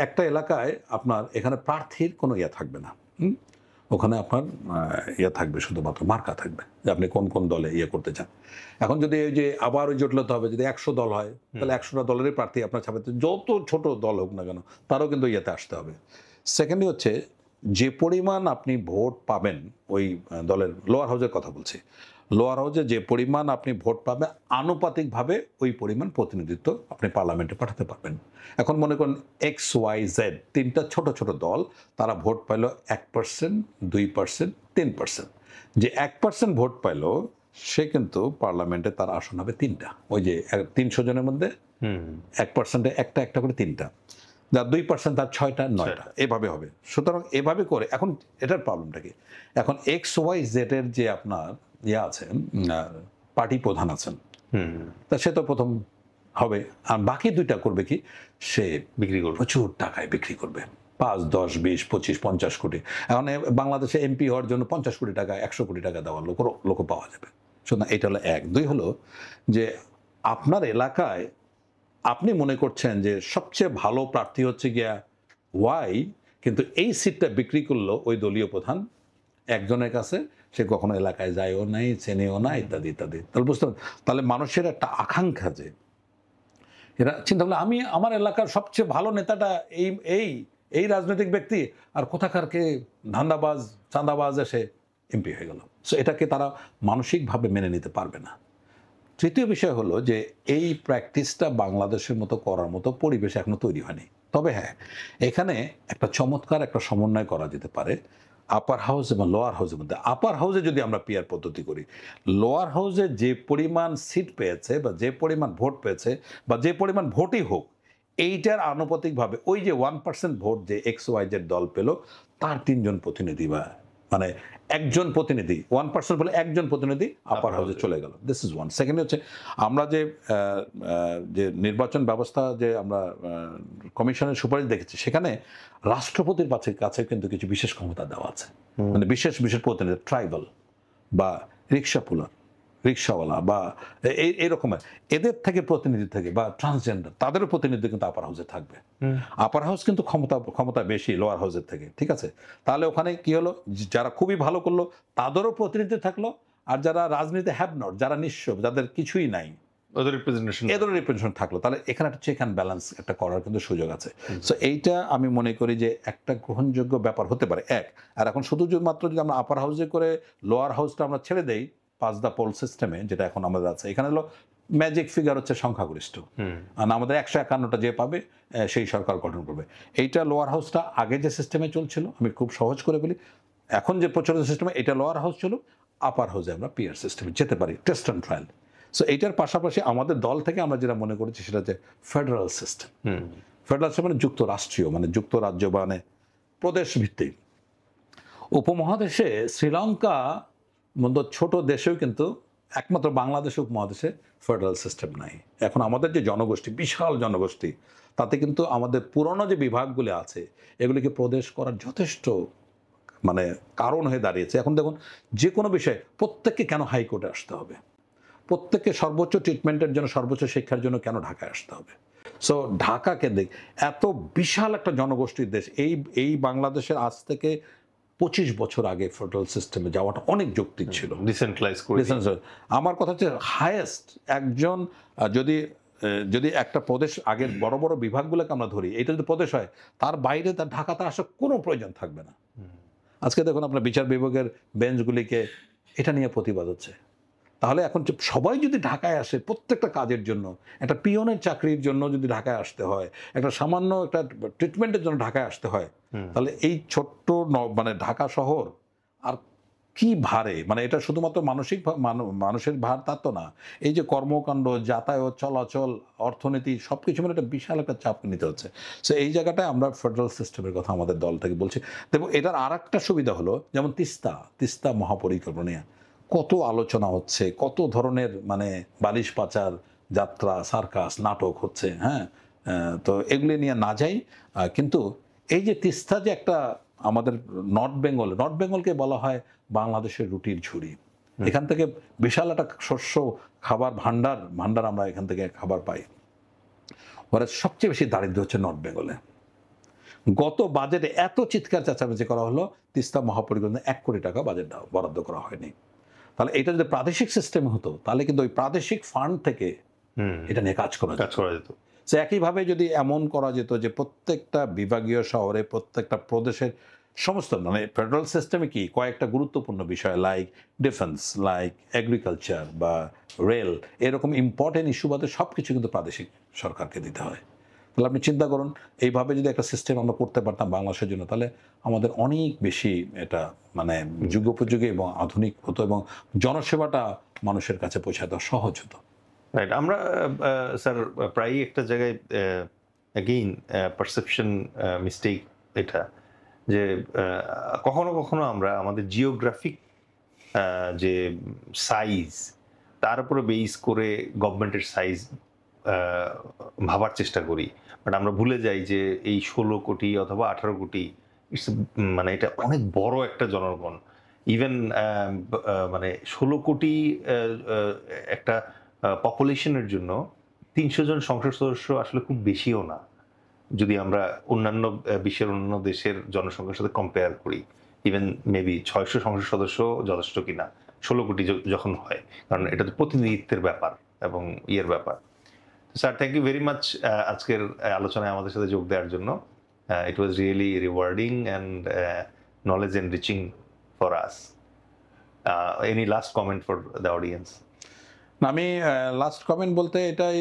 একটা এলাকায় আপনার এখানে প্রার্থীর কোনো ইয়ে থাকবে না। ওখানে আপনার ইয়ে থাকবে, শুধুমাত্র মার্কা থাকবে যে আপনি কোন কোন দলে ইয়ে করতে চান। এখন যদি ওই যে আবার ওই জটিলতা হবে, যদি 100 দল হয় তাহলে 100টা দলেরই প্রার্থী আপনার ছাপাতে, যত ছোট দল হোক না কেন তারও কিন্তু ইয়েতে আসতে হবে। সেকেন্ডলি হচ্ছে যে পরিমাণ আপনি ভোট পাবেন ওই দলের, লোয়ার হাউসের কথা বলছি, লোয়ার হাউসে যে পরিমাণ আপনি ভোট পাবেন আনুপাতিকভাবে ওই পরিমাণ প্রতিনিধিত্ব আপনি পার্লামেন্টে পাঠাতে পারবেন। এখন মনে করেন XYZ তিনটা ছোট ছোট দল, তারা ভোট পাইল 1%, 2%, 3%। যে 1% ভোট পাইল সে কিন্তু পার্লামেন্টে তার আসন হবে 3টা। ওই যে 300 জনের মধ্যে 1%-এ একটা একটা করে 3টা, যার 2% তার 6টা 9টা, এভাবে হবে। সুতরাং এভাবে করে, এখন এটার প্রবলেমটা কি, এখন XYZ এর যে আপনার ইয়ে আছেন, পার্টি প্রধান আছেন, তা সে তো প্রথম হবে, আর বাকি দুইটা করবে কি, সে বিক্রি করবে, প্রচুর টাকায় বিক্রি করবে, 5, 10, 20, 25, 50 কোটি। এখন বাংলাদেশে এমপি হওয়ার জন্য 50 কোটি টাকা, 100 কোটি টাকা দেওয়ার লোক পাওয়া যাবে। সুতরাং এটা হলো এক। দুই হলো যে আপনার এলাকায় আপনি মনে করছেন যে সবচেয়ে ভালো প্রার্থী হচ্ছে গিয়া ওয়াই, কিন্তু এই সিটটা বিক্রি করলো ওই দলীয় প্রধান একজনের কাছে, সে কখনো এলাকায় যায়ও নাই, চেনেও না, ইত্যাদি ইত্যাদি। তাহলে বুঝতে পারেন, তাহলে মানুষের একটা আকাঙ্ক্ষা যে এরা চিন্তা করলে আমি আমার এলাকার সবচেয়ে ভালো নেতাটা এই এই এই রাজনৈতিক ব্যক্তি, আর কোথাকারকে ধান্দাবাজ চাঁদাবাজ এসে এমপি হয়ে গেল। সো এটাকে তারা মানসিকভাবে মেনে নিতে পারবে না। তৃতীয় বিষয় হলো যে এই প্র্যাকটিসটা বাংলাদেশের মতো করার মতো পরিবেশ এখনো তৈরি হয়নি। তবে হ্যাঁ, এখানে একটা চমৎকার একটা সমন্বয় করা যেতে পারে আপার হাউস এবং লোয়ার হাউসের মধ্যে। আপার হাউসে যদি আমরা পিয়ার পদ্ধতি করি, লোয়ার হাউসে যে পরিমাণ সিট পেয়েছে বা যে পরিমাণ ভোট পেয়েছে বা যে পরিমাণ ভোটই হোক, এইটার আনুপাতিকভাবে ওই যে 1% ভোট যে XYZ দল পেল, তার 3জন প্রতিনিধি বা মানে একজন প্রতিনিধি, 1% বলে একজন প্রতিনিধি আপার হাউসে চলে গেল। This is one. সেকেন্ড হচ্ছে আমরা যে নির্বাচন ব্যবস্থা যে আমরা কমিশনের সুপারিশ দেখেছি, সেখানে রাষ্ট্রপতির কাছে কিন্তু কিছু বিশেষ ক্ষমতা দেওয়া আছে, মানে বিশেষ বিশেষ প্রতিনিধি, ট্রাইবাল বা রিক্সাওয়ালা বা এইরকম এদের থেকে প্রতিনিধি থাকে, বা ট্রান্সজেন্ডার, তাদেরও প্রতিনিধি কিন্তু আপার হাউসে থাকবে। আপার হাউস কিন্তু ক্ষমতা বেশি লোয়ার হাউসের থেকে, ঠিক আছে? তাহলে ওখানে কি হলো, যারা খুবই ভালো করলো তাদেরও প্রতিনিধি থাকলো, আর যারা রাজনীতি হ্যাভ নট, যারা নিঃস্ব, যাদের কিছুই নাই, এদের রিপ্রেজেন্টেশন থাকলো। তাহলে এখানে একটা চেক অ্যান্ড ব্যালেন্স একটা করার কিন্তু সুযোগ আছে। সো এইটা আমি মনে করি যে একটা গ্রহণযোগ্য ব্যাপার হতে পারে এক। আর এখন শুধু মাত্র যদি আমরা আপার হাউসে করে লোয়ার হাউসটা আমরা ছেড়ে দেই 5 পোল সিস্টেমে, যেটা এখন আমাদের আছে, এখানে হলো ম্যাজিক ফিগার হচ্ছে সংখ্যাগরিষ্ঠ, আর আমাদের 151টা যে পাবে সেই সরকার গঠন করবে। এইটা লোয়ার হাউসটা আগে যে সিস্টেমে চলছিল, আমি খুব সহজ করে বলি, এখন যে প্রচলিত সিস্টেমে এটা লোয়ার হাউস ছিল, আপার হাউসে আমরা পিয়ার সিস্টেমে যেতে পারি, টেস্ট অ্যান্ড ট্রায়াল। সো এইটার পাশাপাশি আমাদের দল থেকে আমরা যেটা মনে করেছি সেটা হচ্ছে ফেডারেল সিস্টেম। ফেডারেল সিস্টেম মানে যুক্তরাষ্ট্রীয়, মানে যুক্তরাজ্য, মানে প্রদেশ ভিত্তিক। উপমহাদেশে শ্রীলঙ্কা মতো ছোট দেশেও কিন্তু একমাত্র বাংলাদেশ উপমহাদেশে ফেডারেল সিস্টেম নাই। এখন আমাদের যে জনগোষ্ঠী, বিশাল জনগোষ্ঠী, তাতে কিন্তু আমাদের পুরনো যে বিভাগগুলি আছে এগুলিকে প্রদেশ করার যথেষ্ট মানে কারণ হয়ে দাঁড়িয়েছে। এখন দেখুন, যে কোনো বিষয়ে প্রত্যেককে কেন হাইকোর্টে আসতে হবে, প্রত্যেককে সর্বোচ্চ ট্রিটমেন্টের জন্য, সর্বোচ্চ শিক্ষার জন্য কেন ঢাকায় আসতে হবে? সো ঢাকা কেন্দ্রিক এত বিশাল একটা জনগোষ্ঠীর দেশ, এই বাংলাদেশের আজ থেকে 25 বছর আগে ফেডারেল সিস্টেমে যাওয়াটা অনেক যৌক্তিক ছিল। ডিসেন্ট্রালাইজ করে আমার কথা হচ্ছে হায়েস্ট একজন যদি একটা প্রদেশ আগের বড় বড় বিভাগগুলোকে আমরা ধরি, এটা যদি প্রদেশ হয়, তার বাইরে তার ঢাকাতে আসার কোনো প্রয়োজন থাকবে না। আজকে দেখুন আপনার বিচার বিভাগের বেঞ্চগুলিকে এটা নিয়ে প্রতিবাদ হচ্ছে। তাহলে এখন সবাই যদি ঢাকায় আসে প্রত্যেকটা কাজের জন্য, একটা পিয়নের চাকরির জন্য যদি ঢাকায় আসতে হয়, একটা সামান্য একটা ট্রিটমেন্টের জন্য ঢাকায় আসতে হয়, তাহলে এই ছোট্ট মানে ঢাকা শহর আর কি ভারে, মানে এটা শুধুমাত্র মানসিক মানুষের ভার তা তো না, এই যে কর্মকাণ্ড, যাতায়াত, চলাচল, অর্থনীতি সবকিছু মানে একটা বিশাল একটা চাপ নিতে হচ্ছে। সো এই জায়গাটায় আমরা ফেডারেল সিস্টেমের কথা আমাদের দল থেকে বলছি। এবং এটার আর একটা সুবিধা হলো, যেমন তিস্তা মহাপরিকল্পনা কত আলোচনা হচ্ছে, কত ধরনের মানে বালিশ পাচার, যাত্রা, সার্কাস, নাটক হচ্ছে। হ্যাঁ, তো এগুলি নিয়ে না যাই, কিন্তু এই যে তিস্তা যে একটা আমাদের নর্থ বেঙ্গলকে বলা হয় বাংলাদেশের রুটির ঝুড়ি। এখান থেকে বিশাল একটা শস্য খাবার ভান্ডার আমরা এখান থেকে খাবার পাই। ওরা সবচেয়ে বেশি দারিদ্র হচ্ছে নর্থ বেঙ্গলে। গত বাজেটে এত চিৎকার চেঁচামেচি করা হলো, তিস্তা মহাপরিকল্পনা 1 কোটি টাকা বাজেট বরাদ্দ করা হয়নি। তাহলে এটা যদি প্রাদেশিক সিস্টেম হতো, তাহলে কিন্তু ওই প্রাদেশিক ফান্ড থেকে এটা নিয়ে কাজ করা যেত। সে একইভাবে যদি এমন করা যেত যে প্রত্যেকটা বিভাগীয় শহরে, প্রত্যেকটা প্রদেশের সমস্ত মানে ফেডারেল সিস্টেমে কি কয়েকটা গুরুত্বপূর্ণ বিষয় লাইক ডিফেন্স, লাইক এগ্রিকালচার বা রেল, এরকম ইম্পর্টেন্ট ইস্যু বাদে সব কিছু কিন্তু প্রাদেশিক সরকারকে দিতে হয়। তাহলে আপনি চিন্তা করুন, এইভাবে যদি একটা সিস্টেম আমরা করতে পারতাম বাংলাদেশের জন্য, তাহলে আমাদের অনেক বেশি এটা মানে যুগোপযোগী এবং আধুনিক হতো, এবং জনসেবাটা মানুষের কাছে পৌঁছাতে দেওয়া সহজ হতো। রাইট। আমরা স্যার প্রায়ই একটা জায়গায় অ্যাগেইন পারসেপশন মিস্টেক এটা, যে কখনো কখনো আমরা আমাদের জিওগ্রাফিক যে সাইজ, তার উপরে বেস করে গভর্নমেন্টের সাইজ ভাবার চেষ্টা করি, বাট আমরা ভুলে যাই যে এই 16 কোটি অথবা 18 কোটি মানে এটা অনেক বড় একটা জনগণ। ইভেন মানে 16 কোটি একটা পপুলেশনের জন্য 300 জন সংসদ সদস্য আসলে খুব বেশিও না, যদি আমরা অন্যান্য বিশ্বের অন্যান্য দেশের জনসংখ্যার সাথে কম্পেয়ার করি। ইভেন মেবি 600 সংসদ সদস্য যথেষ্ট কিনা 16 কোটি যখন হয়, কারণ এটা তো প্রতিনিধিত্বের ব্যাপার এবং ইয়ের ব্যাপার। Sir, thank you very much আজকের আলোচনায় আমাদের সাথে যোগ দেওয়ার জন্য। It was really rewarding and knowledge enriching for us. Any last comment for the audience? আমি লাস্ট কমেন্ট বলতে এটাই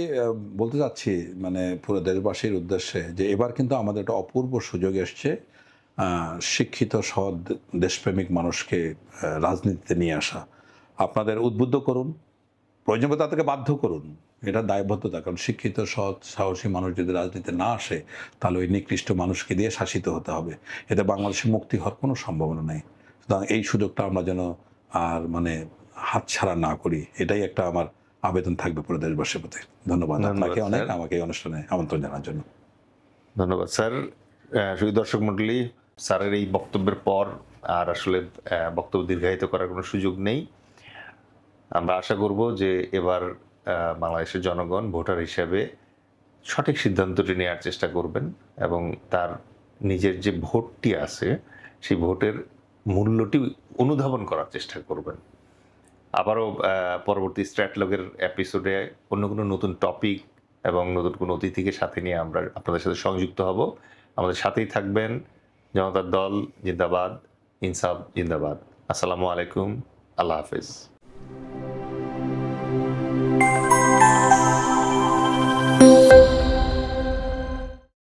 বলতে চাচ্ছি, মানে পুরো দেশবাসীর উদ্দেশ্যে, যে এবার কিন্তু আমাদের একটা অপূর্ব সুযোগ এসছে শিক্ষিত সৎ দেশপ্রেমিক মানুষকে রাজনীতিতে নিয়ে আসা। আপনাদের উদ্বুদ্ধ করুন, প্রয়োজন তাদেরকে বাধ্য করুন, এটা দায়বদ্ধতা। কারণ শিক্ষিত সৎ সাহসী মানুষ যদি রাজনীতিতে না আসে, তাহলে ওই নিকৃষ্ট মানুষকে দিয়ে শাসিত হতে হবে। এতে বাংলাদেশে মুক্তি হওয়ার কোনো সম্ভাবনা নেই। সুতরাং এই সুযোগটা আমরা যেন আর মানে হাতছাড়া না করি, এটাই একটা আমার আবেদন থাকবে পুরো দেশবাসীর প্রতি। ধন্যবাদ আপনাকে অনেক, আমাকে এই অনুষ্ঠানে আমন্ত্রণ জানার জন্য। ধন্যবাদ স্যার। শুধু দর্শক মণ্ডলী, স্যারের এই বক্তব্যের পর আর আসলে বক্তব্য দীর্ঘায়িত করার কোনো সুযোগ নেই। আমরা আশা করব যে এবার বাংলাদেশের জনগণ ভোটার হিসেবে সঠিক সিদ্ধান্তটি নেওয়ার চেষ্টা করবেন এবং তার নিজের যে ভোটটি আছে সেই ভোটের মূল্যটি অনুধাবন করার চেষ্টা করবেন। আবারও পরবর্তী স্ট্র্যাটলগের এপিসোডে অন্য কোনো নতুন টপিক এবং নতুন কোনো অতিথিকে সাথে নিয়ে আমরা আপনাদের সাথে সংযুক্ত হব। আমাদের সাথেই থাকবেন। জনতার দল জিন্দাবাদ, ইনসাফ জিন্দাবাদ। আসসালামু আলাইকুম, আল্লাহ হাফেজ।